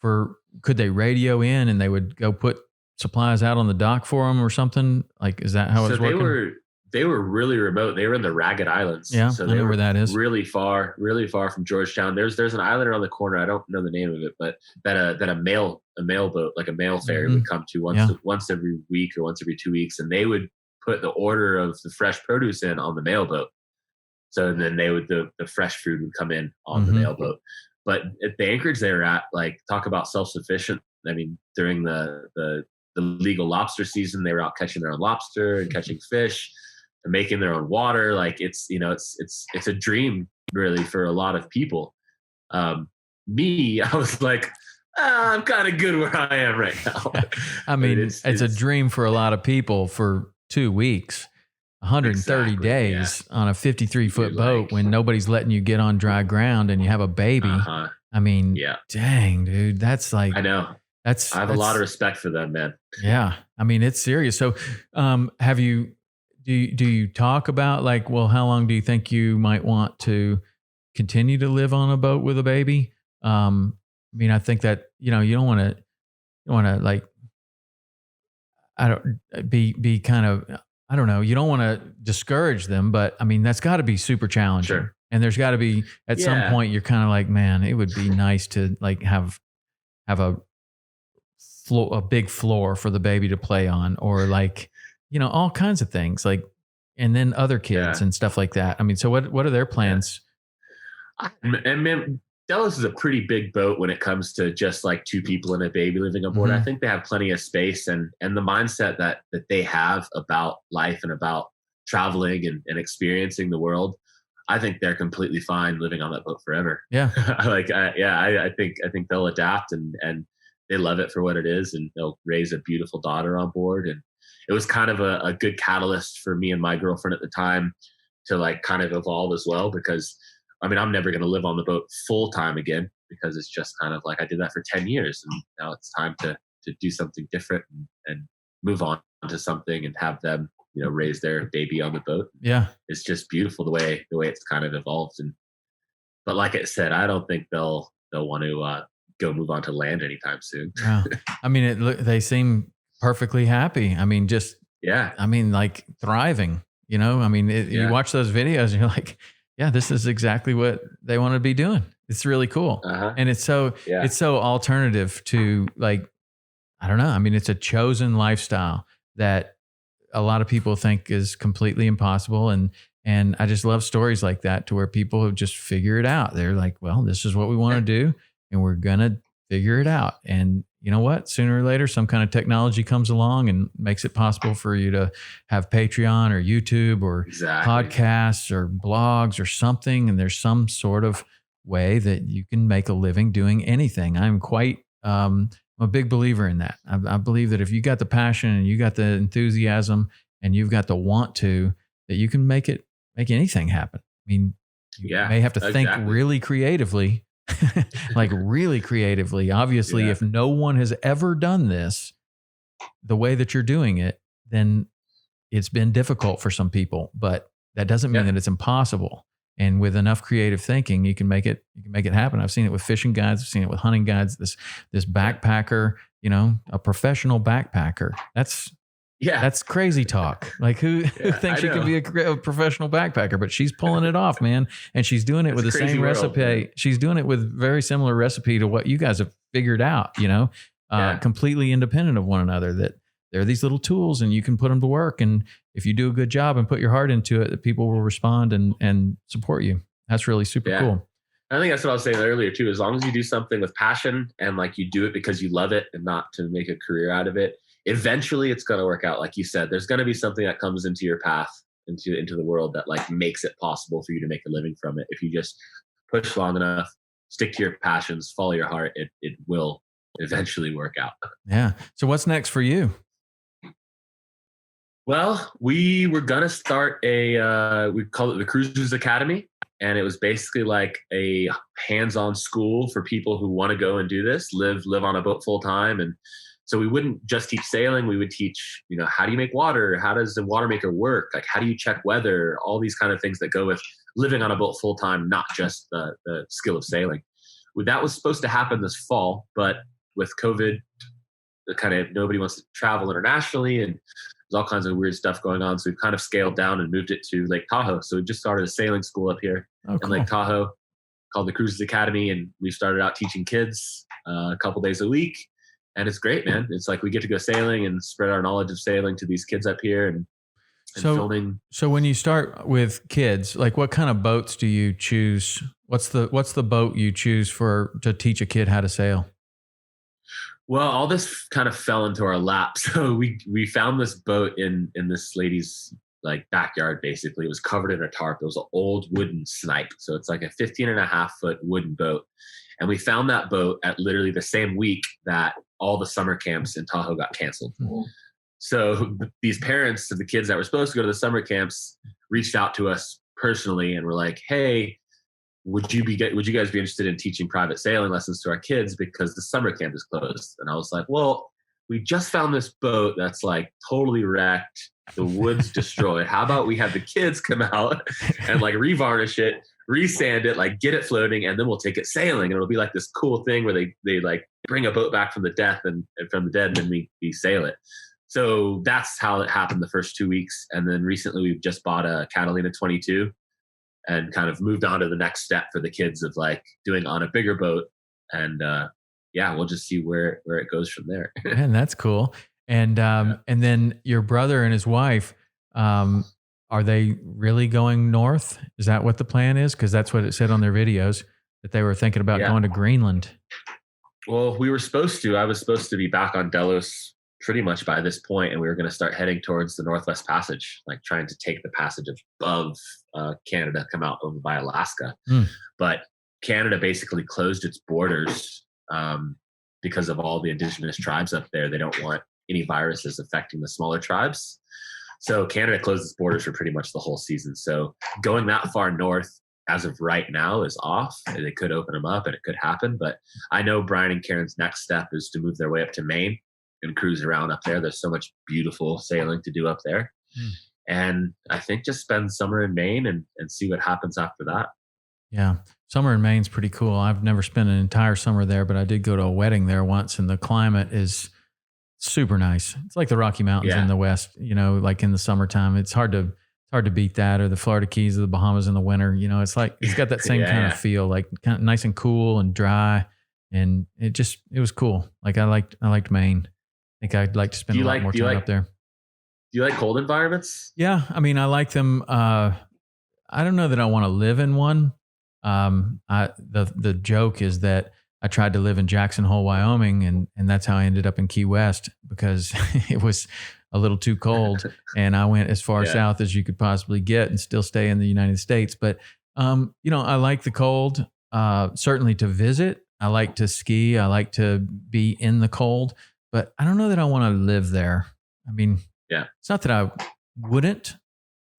could they radio in and they would go put supplies out on the dock for them or something? Like, is that how it's working? They were really remote. They were in the Ragged Islands. Yeah, so I know where that is. Really far from Georgetown. There's an island around the corner. I don't know the name of it, but that a mail boat, like a mail ferry, would come to once every week or once every 2 weeks, and they would put the order of the fresh produce in on the mail boat. So then the fresh food would come in on the mail boat. But at the anchorage they were at, like, talk about self-sufficient. I mean, during the legal lobster season, they were out catching their own lobster and catching fish. making their own water. Like it's, it's a dream really for a lot of people. Me, I was like, I'm kind of good where I am right now. I mean, it's a dream for a lot of people for 2 weeks, 130 Exactly, days on a 53-foot boat when nobody's letting you get on dry ground and you have a baby. I mean, dang, dude, that's like, I know. I have a lot of respect for them, man. Yeah. I mean, it's serious. So, do you talk about like, well, how long do you think you might want to continue to live on a boat with a baby? I mean, I think that, you don't want to like, I don't be kind of, I don't know. You don't want to discourage them, but I mean, that's got to be super challenging. Sure. And there's got to be at some point you're kind of like, man, it would be nice to like have a big floor for the baby to play on, or like, all kinds of things like, and then other kids and stuff like that. I mean, so what are their plans? And man, Delos is a pretty big boat when it comes to just like 2 people and a baby living on board. I think they have plenty of space, and the mindset that they have about life and about traveling and experiencing the world. I think they're completely fine living on that boat forever. Yeah. I think they'll adapt and they love it for what it is, and they'll raise a beautiful daughter on board. And it was kind of a good catalyst for me and my girlfriend at the time to like kind of evolve as well, because I mean, I'm never going to live on the boat full time again, because it's just kind of like I did that for 10 years and now it's time to do something different and move on to something and have them, raise their baby on the boat. Yeah. It's just beautiful the way it's kind of evolved. But like I said, I don't think they'll want to go move on to land anytime soon. Wow. I mean, they seem perfectly happy. I mean, like thriving, I mean, you watch those videos and you're like, yeah, this is exactly what they want to be doing. It's really cool. And it's so alternative to like, I don't know. I mean, it's a chosen lifestyle that a lot of people think is completely impossible. And I just love stories like that, to where people have just figured it out. They're like, well, this is what we want to do, and we're going to figure it out. And you know what? Sooner or later, some kind of technology comes along and makes it possible for you to have Patreon or YouTube or podcasts or blogs or something. And there's some sort of way that you can make a living doing anything. I'm a big believer in that. I believe that if you got the passion and you got the enthusiasm and you've got the want to, that you can make anything happen. I mean, you may have to think really creatively, like really creatively. Obviously, if no one has ever done this the way that you're doing it, then it's been difficult for some people, but that doesn't mean that it's impossible. And with enough creative thinking, you can make it happen. I've seen it with fishing guides. I've seen it with hunting guides. This backpacker, a professional backpacker. That's crazy talk. Like who thinks she can be a professional backpacker? But she's pulling it off, man. And she's doing it with the same recipe. Man. She's doing it with very similar recipe to what you guys have figured out, completely independent of one another, that there are these little tools and you can put them to work. And if you do a good job and put your heart into it, that people will respond and support you. That's really super cool. I think that's what I was saying earlier too. As long as you do something with passion and like you do it because you love it and not to make a career out of it, eventually it's going to work out. Like you said, there's going to be something that comes into your path, into the world, that like makes it possible for you to make a living from it. If you just push long enough, stick to your passions, follow your heart, it will eventually work out. Yeah. So what's next for you? Well, we were going to start we call it the Cruisers Academy. And it was basically like a hands-on school for people who want to go and do this, live on a boat full time. And so we wouldn't just teach sailing. We would teach, how do you make water? How does the water maker work? Like, how do you check weather? All these kind of things that go with living on a boat full time, not just the skill of sailing. That was supposed to happen this fall, but with COVID, nobody wants to travel internationally, and there's all kinds of weird stuff going on. So we've kind of scaled down and moved it to Lake Tahoe. So we just started a sailing school up here in Lake Tahoe called the Cruisers Academy. And we started out teaching kids a couple days a week. And it's great, man. It's like we get to go sailing and spread our knowledge of sailing to these kids up here and filming. So when you start with kids, like what kind of boats do you choose? What's the boat you choose to teach a kid how to sail? Well, all this kind of fell into our lap. So we found this boat in this lady's like backyard. Basically, it was covered in a tarp. It was an old wooden snipe, so it's like a 15.5 foot wooden boat. And we found that boat at literally the same week that all the summer camps in Tahoe got canceled. Mm-hmm. So these parents of the kids that were supposed to go to the summer camps reached out to us personally and were like, "Hey, would you guys be interested in teaching private sailing lessons to our kids because the summer camp is closed?" And I was like, "Well, we just found this boat that's like totally wrecked. The wood's destroyed. How about we have the kids come out and like revarnish it, resand it, like get it floating, and then we'll take it sailing. And it'll be like this cool thing where they like bring a boat back from the death and from the dead, and then we sail it." So that's how it happened the first 2 weeks. And then recently we've just bought a Catalina 22 and kind of moved on to the next step for the kids of like doing on a bigger boat. And we'll just see where it goes from there. Man, that's cool. And and then your brother and his wife, are they really going north? Is that what the plan is? Because that's what it said on their videos, that they were thinking about going to Greenland. Well, we were supposed to. I was supposed to be back on Delos pretty much by this point, and we were going to start heading towards the Northwest Passage, like trying to take the passage above Canada, come out over by Alaska. But Canada basically closed its borders because of all the indigenous tribes up there. They don't want any viruses affecting the smaller tribes. So Canada closed its borders for pretty much the whole season. So going that far north as of right now is off. They could open them up and it could happen. But I know Brian and Karen's next step is to move their way up to Maine and cruise around up there. There's so much beautiful sailing to do up there. And I think just spend summer in Maine and see what happens after that. Yeah. Summer in Maine's pretty cool. I've never spent an entire summer there, but I did go to a wedding there once, and the climate is super nice. It's like the Rocky Mountains in the West, like in the summertime. It's hard to beat that, or the Florida Keys or the Bahamas in the winter. It's like, it's got that same kind of feel, like kind of nice and cool and dry. And it was cool. Like I liked Maine. I think I'd like to spend a lot more time up there. Do you like cold environments? Yeah. I mean, I like them. I don't know that I want to live in one. The joke is that I tried to live in Jackson Hole, Wyoming, and that's how I ended up in Key West, because it was a little too cold, and I went as far south as you could possibly get and still stay in the United States. But I like the cold, certainly to visit. I like to ski. I like to be in the cold, but I don't know that I want to live there. I mean, it's not that I wouldn't.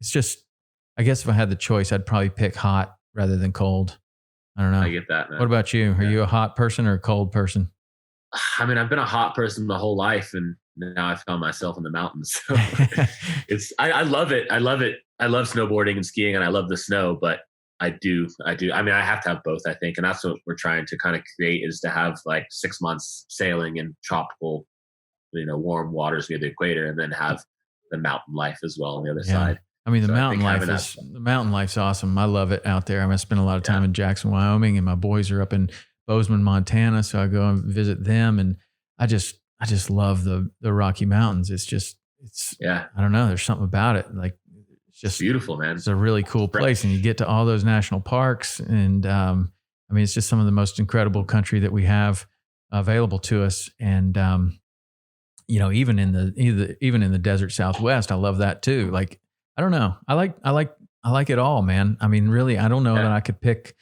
It's just, I guess if I had the choice, I'd probably pick hot rather than cold. I don't know. I get that, man. What about you? Are you a hot person or a cold person? I mean, I've been a hot person my whole life, and now I found myself in the mountains. So I love it. I love it. I love snowboarding and skiing, and I love the snow, but I do. I mean, I have to have both, I think. And that's what we're trying to kind of create, is to have like 6 months sailing in tropical, warm waters near the equator, and then have the mountain life as well on the other side. I mean, the mountain life's awesome. I love it out there. I mean, I spend a lot of time in Jackson, Wyoming, and my boys are up in Bozeman, Montana. So I go and visit them, and I just love the Rocky Mountains. I don't know. There's something about it. Like, it's just beautiful, man. It's a really cool place, and you get to all those national parks. And I mean, it's just some of the most incredible country that we have available to us. And even in the desert Southwest, I love that too. Like, I don't know. I like it all, man. I mean, really, I don't know that I could pick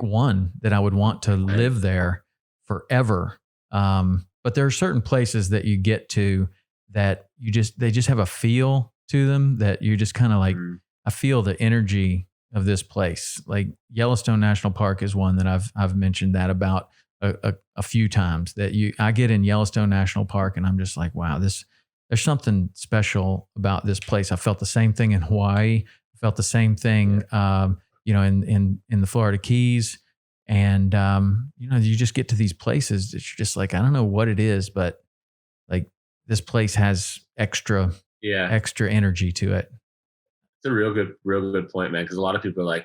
one that I would want to live there forever. But there are certain places that you get to that they just have a feel to them that you're just kind of like, I feel the energy of this place. Like Yellowstone National Park is one that I've mentioned that about a few times, that I get in Yellowstone National Park and I'm just like, wow, there's something special about this place. I felt the same thing in Hawaii. I felt the same thing, in the Florida Keys. And, you just get to these places that you're just like, I don't know what it is, but like this place has extra energy to it. It's a real good point, man. Cause a lot of people are like,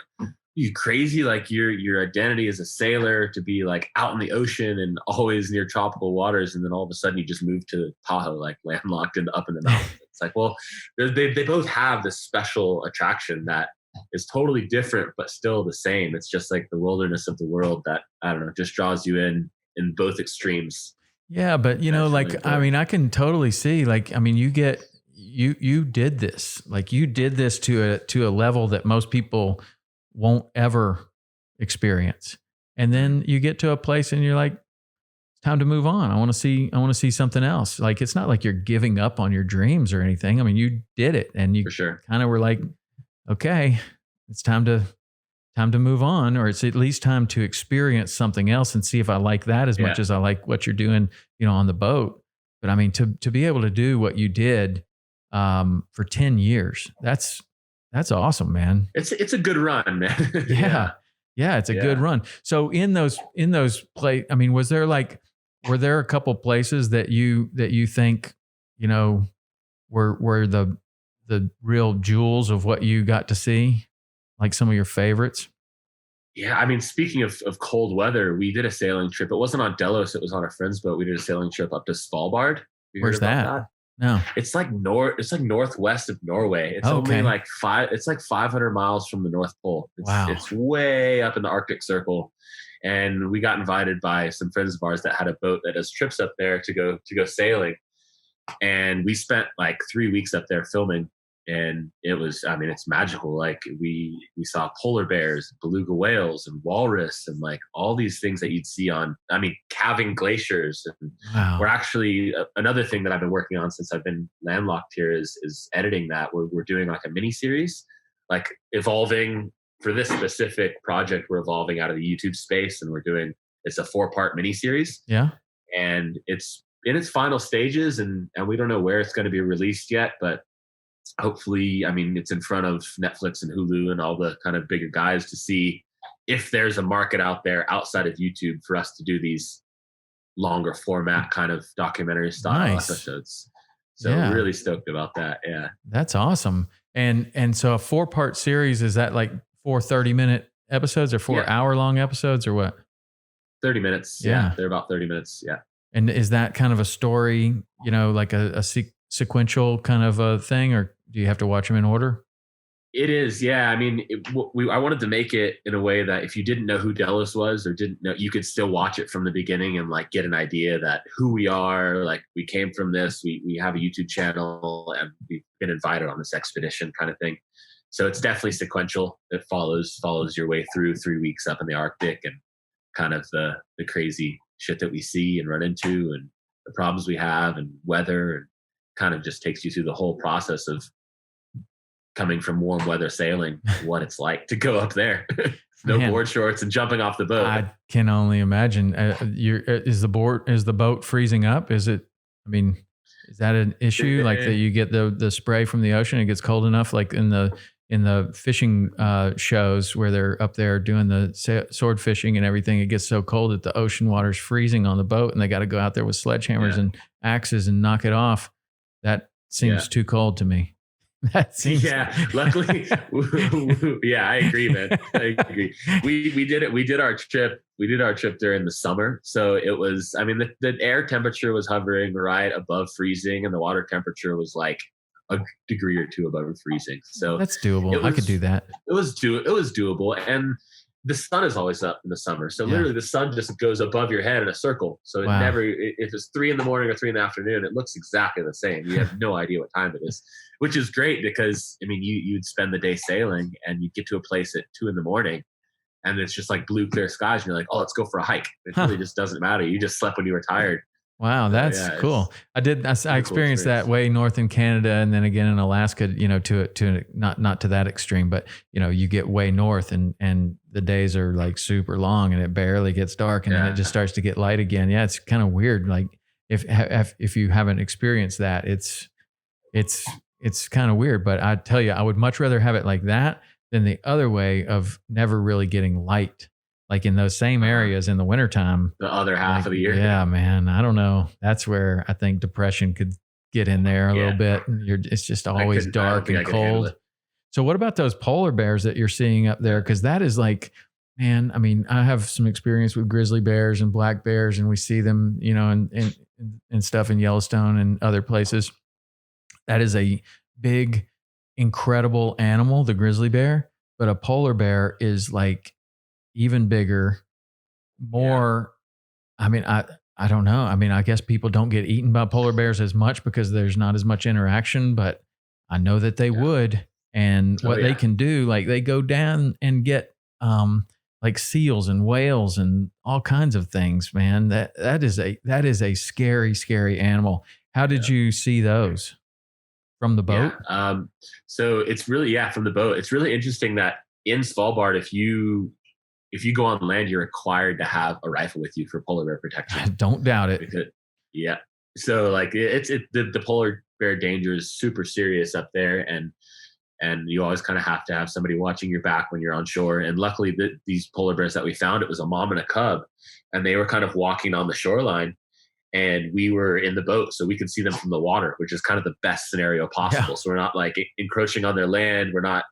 you crazy? Like your identity as a sailor to be like out in the ocean and always near tropical waters. And then all of a sudden you just move to Tahoe, like landlocked and up in the mountains. It's like, well, they both have this special attraction that is totally different, but still the same. It's just like the wilderness of the world that, I don't know, just draws you in both extremes. Yeah. But I mean, I can totally see, like, I mean, you you did this. Like you did this to a level that most people won't ever experience. And then you get to a place and you're like, it's time to move on. I want to see something else. Like it's not like you're giving up on your dreams or anything. I mean, you did it and you For sure. kind of were like, okay, it's time to move on, or it's at least time to experience something else and see if I like that as much as I like what you're doing, on the boat. But I mean, to be able to do what you did for 10 years, that's awesome, man. It's a good run, man. Yeah, it's a good run. So in those I mean, were there a couple places that you think, were the real jewels of what you got to see? Like some of your favorites? Yeah, I mean, speaking of cold weather, we did a sailing trip. It wasn't on Delos; it was on a friend's boat. We did a sailing trip up to Svalbard. Where's that? No, it's like northwest of Norway. It's only like 500 miles from the North Pole. It's way up in the Arctic Circle, and we got invited by some friends of ours that had a boat that does trips up there to go sailing, and we spent like 3 weeks up there filming. And it was, I mean, it's magical. Like we saw polar bears, beluga whales, and walrus, and like all these things that you'd see on, I mean, calving glaciers. And we're actually, another thing that I've been working on since I've been landlocked here is editing that. We're doing like a mini series, like evolving for this specific project. We're evolving out of the YouTube space, and it's a 4-part mini series. Yeah. And it's in its final stages, and we don't know where it's going to be released yet, but hopefully, I mean, it's in front of Netflix and Hulu and all the kind of bigger guys to see if there's a market out there outside of YouTube for us to do these longer format kind of documentary style episodes. So really stoked about that. Yeah. That's awesome. And so a 4-part series, is that like 4 30-minute episodes or 4 hour-long episodes or what? 30 minutes. Yeah. They're about 30 minutes. Yeah. And is that kind of a story, like a sequential kind of a thing, or do you have to watch them in order? It is, yeah. I mean, I wanted to make it in a way that if you didn't know who Delos was or didn't know, you could still watch it from the beginning and like get an idea that who we are, like we came from this, we have a YouTube channel and we've been invited on this expedition kind of thing. So it's definitely sequential. It follows your way through 3 weeks up in the Arctic and kind of the crazy shit that we see and run into and the problems we have and weather, and kind of just takes you through the whole process of coming from warm weather sailing, what it's like to go up there. No board shorts and jumping off the boat. I can only imagine. Is the boat freezing up? Is it, I mean, is that an issue? Like that you get the spray from the ocean, it gets cold enough, like in the fishing shows where they're up there doing the sword fishing and everything, it gets so cold that the ocean water's freezing on the boat and they got to go out there with sledgehammers and axes and knock it off. That seems too cold to me. That seems luckily I agree, man. I agree. We did it. We did our trip during the summer, so it was, I mean, the air temperature was hovering right above freezing and the water temperature was like a degree or two above freezing. So that's doable. I could do that. It was doable. And the sun is always up in the summer. So literally the sun just goes above your head in a circle. So it never, if it's 3 a.m. or 3 p.m, it looks exactly the same. You have no idea what time it is, which is great because, I mean, you'd spend the day sailing and you'd get to a place at 2 a.m. and it's just like blue, clear skies. And you're like, oh, let's go for a hike. It really just doesn't matter. You just slept when you were tired. Wow, that's cool. I experienced that way north in Canada and then again in Alaska, to not to that extreme, but you get way north and the days are like super long and it barely gets dark and then it just starts to get light again. Yeah, it's kind of weird. Like if you haven't experienced that, it's kind of weird, but I tell you, I would much rather have it like that than the other way of never really getting light. Like in those same areas in the wintertime. The other half of the year. Yeah, man. I don't know. That's where I think depression could get in there a little bit. It's just always dark and cold. So what about those polar bears that you're seeing up there? Because that is like, man, I mean, I have some experience with grizzly bears and black bears, and we see them, and stuff in Yellowstone and other places. That is a big, incredible animal, the grizzly bear. But a polar bear is like even bigger, more. I mean, I I don't know. I mean, I guess people don't get eaten by polar bears as much because there's not as much interaction, but I know that they would. And what they can do, like they go down and get like seals and whales and all kinds of things, man. That is a scary, scary animal. How did you see those from the boat? So it's really, from the boat. It's really interesting that in Svalbard, if you go on land, you're required to have a rifle with you for polar bear protection. I don't doubt it. Because, so like the polar bear danger is super serious up there, and you always kind of have to have somebody watching your back when you're on shore. And luckily, these polar bears that we found, it was a mom and a cub, and they were kind of walking on the shoreline, and we were in the boat, so we could see them from the water, which is kind of the best scenario possible. Yeah. So we're not like encroaching on their land. We're not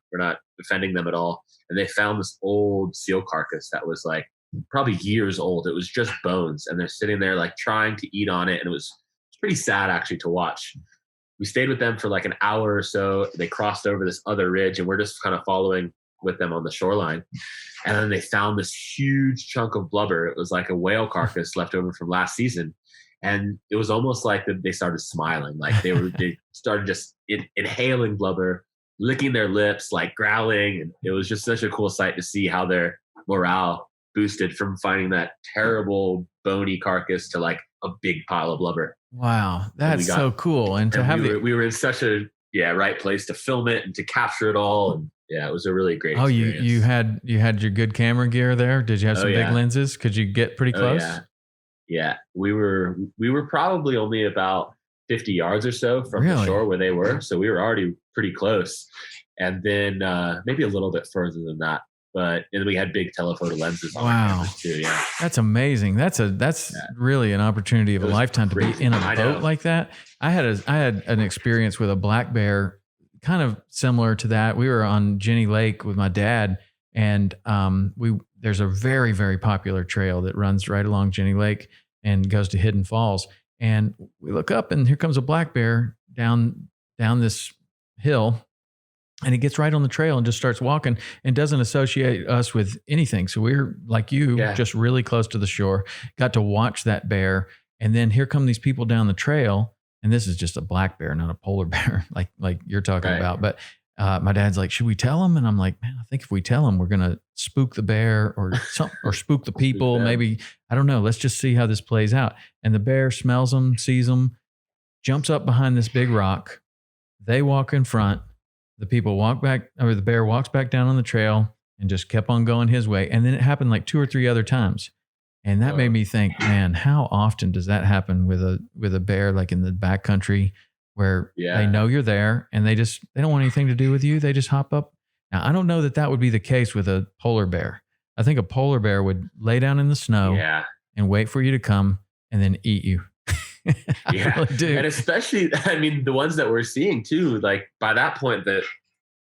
offending them at all. And they found this old seal carcass that was like probably years old. It was just bones, and they're sitting there like trying to eat on it, and it was pretty sad actually to watch. We stayed with them for like an hour or so. They crossed over this other ridge, and we're just kind of following with them on the shoreline. And then they found this huge chunk of blubber. It was like a whale carcass left over from last season. And it was almost like they started smiling. Like they started just inhaling blubber, licking their lips, like growling. And it was just such a cool sight to see how their morale boosted from finding that terrible bony carcass to like a big pile of blubber. Wow, that's so cool. And to have we were in such a right place to film it and to capture it all. And it was a really great experience. you had your good camera gear there. Did you have some big lenses? Could you get pretty close? Yeah. We were probably only about 50 yards or so from the shore where they were, so we were already pretty close. And then maybe a little bit further than that. And we had big telephoto lenses on our cameras too. Yeah, that's amazing. That's really an opportunity of a lifetime to be in a boat like that. I had an experience with a black bear, kind of similar to that. We were on Jenny Lake with my dad, and there's a very, very popular trail that runs right along Jenny Lake and goes to Hidden Falls. And we look up, and here comes a black bear down this hill. And he gets right on the trail and just starts walking and doesn't associate us with anything. So we're like you, just really close to the shore, got to watch that bear. And then here come these people down the trail. And this is just a black bear, not a polar bear like you're talking about. But my dad's like, should we tell him? And I'm like, man, I think if we tell him, we're going to spook the bear or spook the people. Maybe, I don't know. Let's just see how this plays out. And the bear smells them, sees them, jumps up behind this big rock. They walk in front. The people walk back, or the bear walks back down on the trail and just kept on going his way. And then it happened like 2 or 3 other times. And that made me think, man, how often does that happen with a bear, like in the backcountry where they know you're there and they don't want anything to do with you. They just hop up. Now, I don't know that would be the case with a polar bear. I think a polar bear would lay down in the snow and wait for you to come and then eat you. I really do. And especially, I mean, the ones that we're seeing too, like by that point, that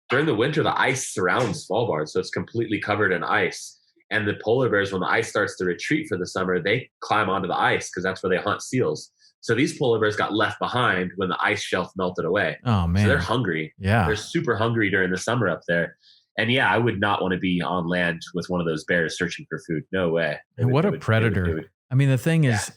during the winter, the ice surrounds Svalbard. So it's completely covered in ice. And the polar bears, when the ice starts to retreat for the summer, they climb onto the ice because that's where they hunt seals. So these polar bears got left behind when the ice shelf melted away. Oh, man. So they're hungry. Yeah. They're super hungry during the summer up there. And I would not want to be on land with one of those bears searching for food. No way. And what a predator. I mean, the thing is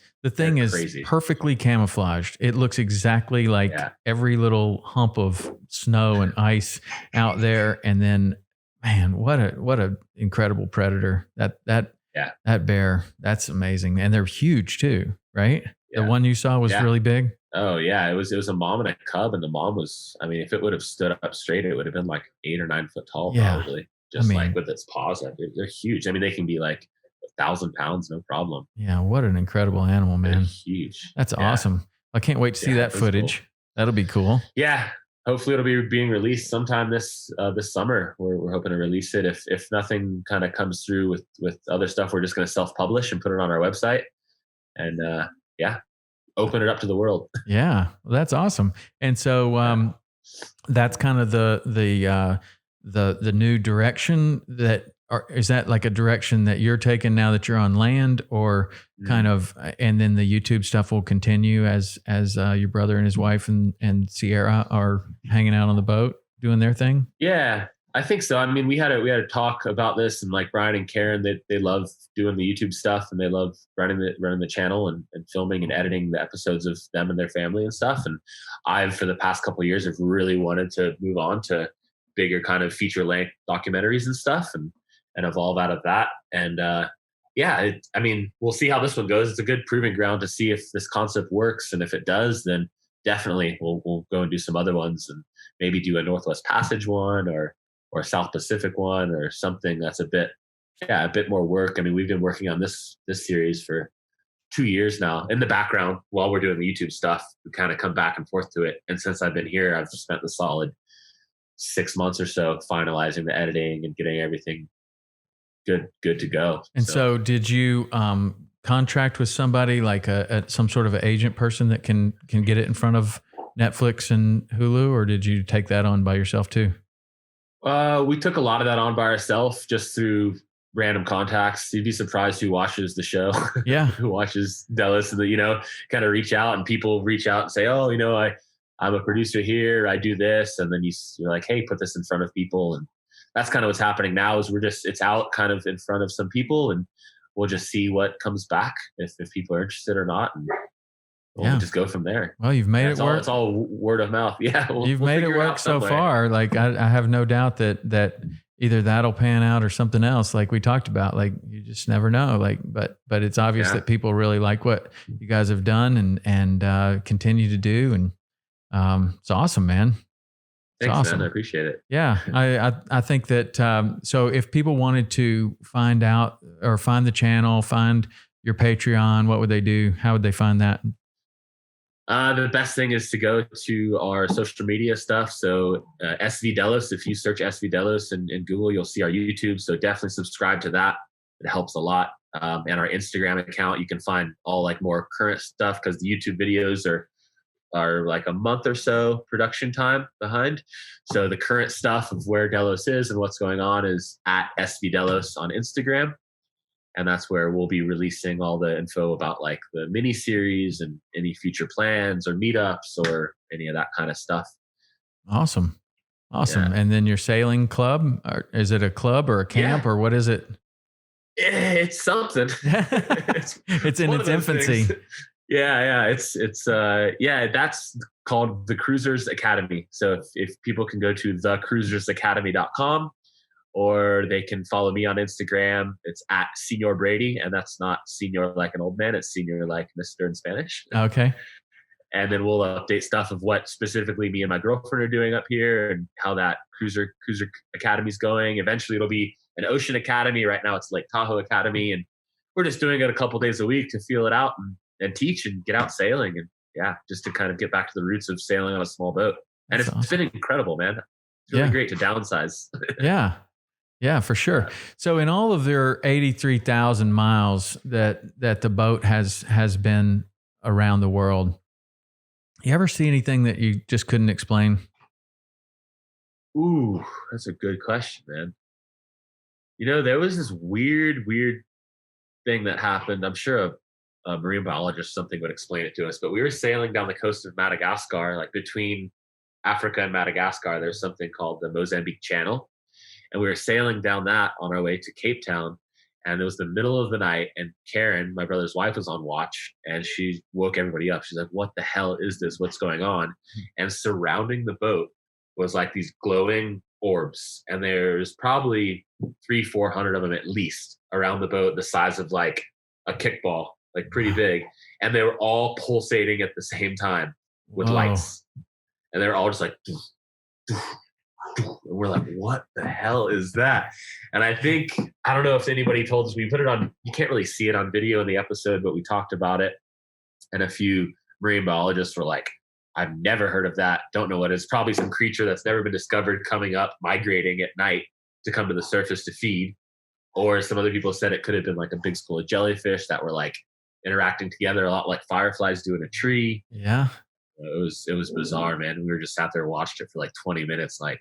crazy. Perfectly camouflaged. It looks exactly like every little hump of snow and ice out there. And then, man, what a incredible predator. That bear, that's amazing. And they're huge too, right? Yeah. The one you saw was really big. Oh yeah. It was a mom and a cub, and the mom was, I mean, if it would have stood up straight, it would have been like 8 or 9 foot tall, probably. Just like with its paws. They're huge. I mean, they can be like 1,000 pounds, no problem. Yeah, what an incredible animal, man. They're huge. That's awesome. I can't wait to see that footage. Cool. That'll be cool. Yeah. Hopefully it'll be being released sometime this summer. We're hoping to release it. If nothing kind of comes through with other stuff, we're just going to self-publish and put it on our website. And open it up to the world. Yeah, well, that's awesome. And so that's kind of the new direction that. Or is that like a direction that you're taking now that you're on land, or kind of, and then the YouTube stuff will continue as your brother and his wife and Sierra are hanging out on the boat doing their thing? Yeah. I think so. I mean, we had a talk about this, and like Brian and Karen, they love doing the YouTube stuff, and they love running the channel and filming and editing the episodes of them and their family and stuff. And I've, for the past couple of years, have really wanted to move on to bigger kind of feature length documentaries and stuff, and evolve out of that. And I mean, we'll see how this one goes. It's a good proving ground to see if this concept works, and if it does, then definitely we'll go and do some other ones, and maybe do a Northwest Passage one, or South Pacific one, or something that's a bit more work. I mean, we've been working on this series for 2 years now in the background while we're doing the YouTube stuff. We kind of come back and forth to it. And since I've been here, I've spent the solid 6 months or so finalizing the editing and getting everything good to go. And so did you contract with somebody like some sort of an agent person that can get it in front of Netflix and Hulu, or did you take that on by yourself too? We took a lot of that on by ourselves, just through random contacts. You'd be surprised who watches the show. Yeah. Who watches Delos, and kind of reach out, and people reach out and say, oh, I'm a producer here, I do this. And then you're like, hey, put this in front of people. And that's kind of what's happening now, is it's out kind of in front of some people, and we'll just see what comes back, if people are interested or not. And we'll just go from there. Well, you've made it work. It's all word of mouth. Yeah. You've made it work so far. Like I have no doubt that either that'll pan out or something else, like we talked about. Like, you just never know. Like, but it's obvious that people really like what you guys have done and continue to do. And it's awesome, man. Thanks, awesome, man. I appreciate it. Yeah. I think that, so if people wanted to find out or find the channel, find your Patreon, what would they do? How would they find that? The best thing is to go to our social media stuff. So SV Delos, if you search SV Delos in Google, you'll see our YouTube. So definitely subscribe to that. It helps a lot. And our Instagram account, you can find all like more current stuff, because the YouTube videos are like a month or so production time behind. So the current stuff of where Delos is and what's going on is at SV Delos on Instagram. And that's where we'll be releasing all the info about like the mini series and any future plans or meetups or any of that kind of stuff. Awesome. Yeah. And then your sailing club, or is it a club or a camp or what is it? It's something. It's in its infancy. Things. Yeah. It's that's called the Cruisers Academy. So if people can go to thecruisersacademy.com, or they can follow me on Instagram. It's at Senior Brady, and that's not senior like an old man. It's senior like Mr. in Spanish. Okay. And then we'll update stuff of what specifically me and my girlfriend are doing up here, and how that Cruiser Academy is going. Eventually it'll be an Ocean Academy. Right now it's Lake Tahoe Academy, and we're just doing it a couple days a week to feel it out and teach and get out sailing, and just to kind of get back to the roots of sailing on a small boat. And it's awesome. Been incredible, man. It's really great to downsize. Yeah, for sure. So in all of their 83,000 miles that the boat has been around the world, you ever see anything that you just couldn't explain? Ooh, that's a good question, man. There was this weird thing that happened. I'm sure a marine biologist or something would explain it to us, but we were sailing down the coast of Madagascar, like between Africa and Madagascar. There's something called the Mozambique Channel. And we were sailing down that on our way to Cape Town. And it was the middle of the night. And Karen, my brother's wife, was on watch. And she woke everybody up. She's like, what the hell is this? What's going on? And surrounding the boat was like these glowing orbs. And there's probably 300-400 of them at least around the boat, the size of like a kickball, like pretty big. And they were all pulsating at the same time with lights. And they were all just like... And we're like, what the hell is that? And I don't know if anybody told us, we put it on, you can't really see it on video in the episode, but we talked about it. And a few marine biologists were like, I've never heard of that. Don't know what it is. Probably some creature that's never been discovered coming up, migrating at night to come to the surface to feed. Or some other people said it could have been like a big school of jellyfish that were like interacting together, a lot like fireflies do in a tree. Yeah. It was bizarre, man. We were just sat there, watched it for like 20 minutes, like,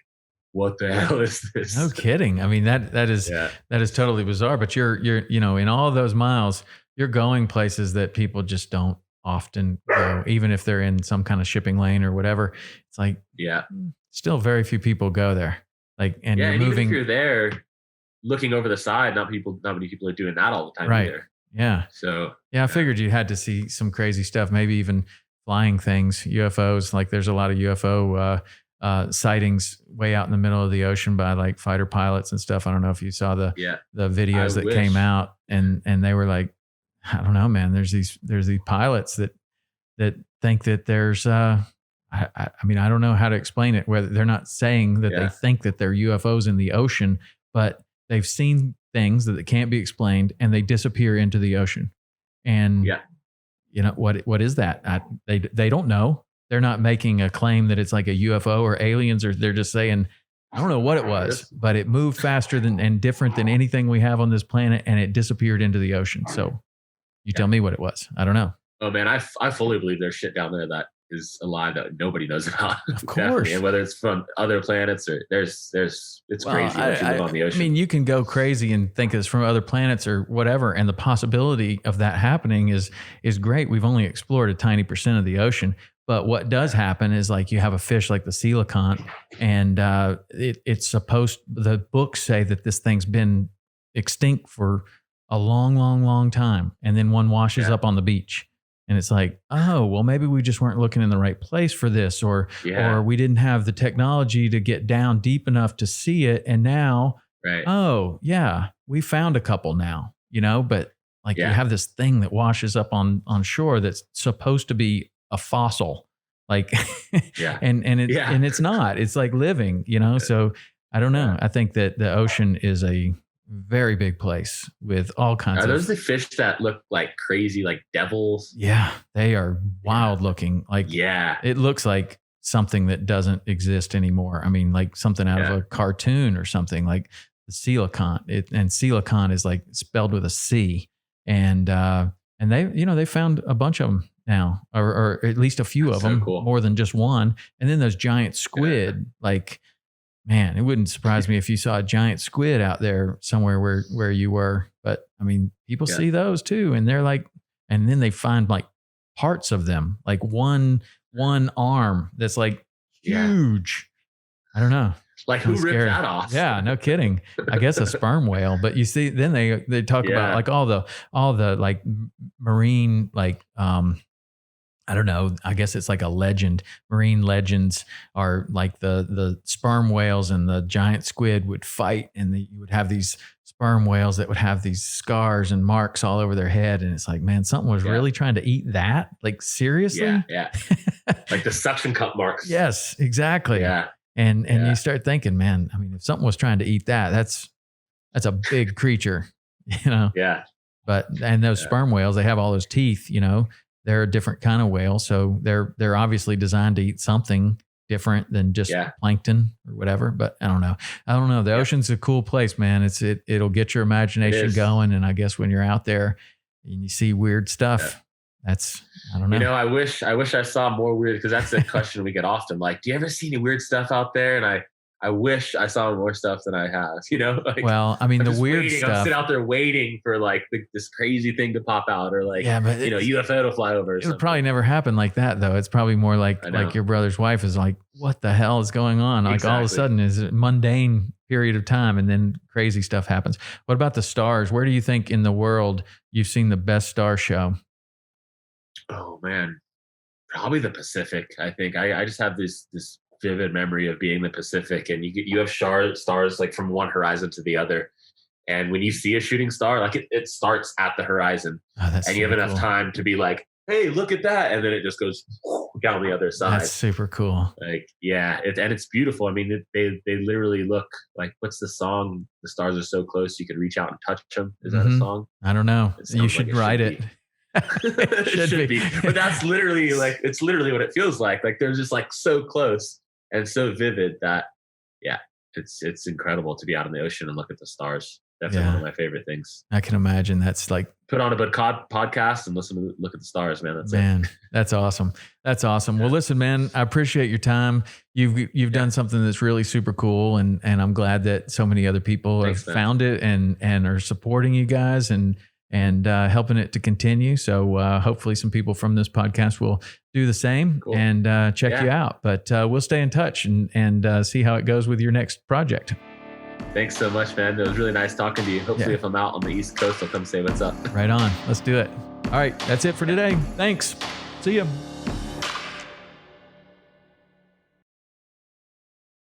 what the hell is this? No kidding. I mean, that is totally bizarre, but you're, in all of those miles, you're going places that people just don't often go, even if they're in some kind of shipping lane or whatever. It's like, still very few people go there. Like, and Yeah, you're and even moving. if you're there looking over the side, not many people are doing that all the time Right. either. Yeah. So Yeah, I figured you had to see some crazy stuff, maybe even flying things, UFOs. Like there's a lot of UFO sightings way out in the middle of the ocean by like fighter pilots and stuff. I don't know if you saw the videos that came out, and they were like, I don't know, man. There's these pilots that think that there's I mean, I don't know how to explain it, whether they're not saying that they think that there are UFOs in the ocean, but they've seen things that can't be explained and they disappear into the ocean. And you know, what is that? They don't know. They're not making a claim that it's like a UFO or aliens, or they're just saying, I don't know what it was, but it moved faster than and different than anything we have on this planet, and it disappeared into the ocean. So you tell me what it was. I don't know. Oh man, I fully believe there's shit down there that is alive that nobody knows about. Of course. And whether it's from other planets or it's crazy once you live on the ocean. I mean, you can go crazy and think it's from other planets or whatever, and the possibility of that happening is great. We've only explored a tiny percent of the ocean, but what does happen is like you have a fish like the coelacanth, and it's supposed. The books say that this thing's been extinct for a long, long, long time, and then one washes up on the beach. And it's like, oh, well, maybe we just weren't looking in the right place for this, or we didn't have the technology to get down deep enough to see it. And now, oh, yeah, we found a couple now, you know, but like you have this thing that washes up on shore that's supposed to be a fossil, like, and it's not. It's like living, you know. So I don't know. I think that the ocean is a very big place with all kinds of. Are those the fish that look like crazy, like devils? Yeah, they are wild looking. Like, it looks like something that doesn't exist anymore. I mean, like something out of a cartoon or something, like the coelacanth. And coelacanth is like spelled with a C. And they, you know, they found a bunch of them now, or at least a few of them, more than just one. And then those giant squid, like, man, it wouldn't surprise me if you saw a giant squid out there somewhere where you were. But I mean, people see those too, and they're like, and then they find like parts of them, like one arm that's like huge. I don't know. Like who ripped that off? Yeah, no kidding. I guess a sperm whale. But you see, then they talk about like all the like marine, like I don't know. I guess it's like a legend. Marine legends are like the sperm whales and the giant squid would fight, and you would have these sperm whales that would have these scars and marks all over their head. And it's like, man, something was really trying to eat that. Like, seriously? Yeah. Like the suction cup marks. Yes, exactly. Yeah. And you start thinking, man, I mean, if something was trying to eat that, that's a big creature, you know? Yeah. And those sperm whales, they have all those teeth, you know. They're a different kind of whale, so they're obviously designed to eat something different than just plankton or whatever. But I don't know. The ocean's a cool place, man. It'll get your imagination going, and I guess when you're out there and you see weird stuff, I don't know. You know, I wish I saw more weird, because that's a question we get often. Like, do you ever see any weird stuff out there? And I wish I saw more stuff than I have, you know? Like, well, I mean, the weird stuff. I'm sitting out there waiting for like this crazy thing to pop out, or like, you know, UFO to fly over. It would probably never happen like that, though. It's probably more like your brother's wife is like, what the hell is going on? Like all of a sudden is a mundane period of time, and then crazy stuff happens. What about the stars? Where do you think in the world you've seen the best star show? Oh man, probably the Pacific. I think I just have this vivid memory of being in the Pacific, and you have stars like from one horizon to the other, and when you see a shooting star, like it starts at the horizon, and you have enough time to be like, hey, look at that, and then it just goes down the other side. That's super cool. Like, and it's beautiful. I mean, they literally look like, what's the song? The stars are so close you can reach out and touch them. Is that a song? I don't know. You should write it. It should be. But that's literally it's literally what it feels like. Like they're just like so close and so vivid that it's incredible to be out in the ocean and look at the stars. Definitely one of my favorite things. I can imagine. That's like, put on a podcast and look at the stars, man. That's awesome. That's awesome. Well, listen, man, I appreciate your time. You've done something that's really super cool, and I'm glad that so many other people have found it and are supporting you guys, and and helping it to continue. So hopefully some people from this podcast will do the same and check you out. But we'll stay in touch and see how it goes with your next project. Thanks so much, man. It was really nice talking to you. Hopefully if I'm out on the East Coast, I'll come say what's up. Right on. Let's do it. All right. That's it for today. Thanks. See you.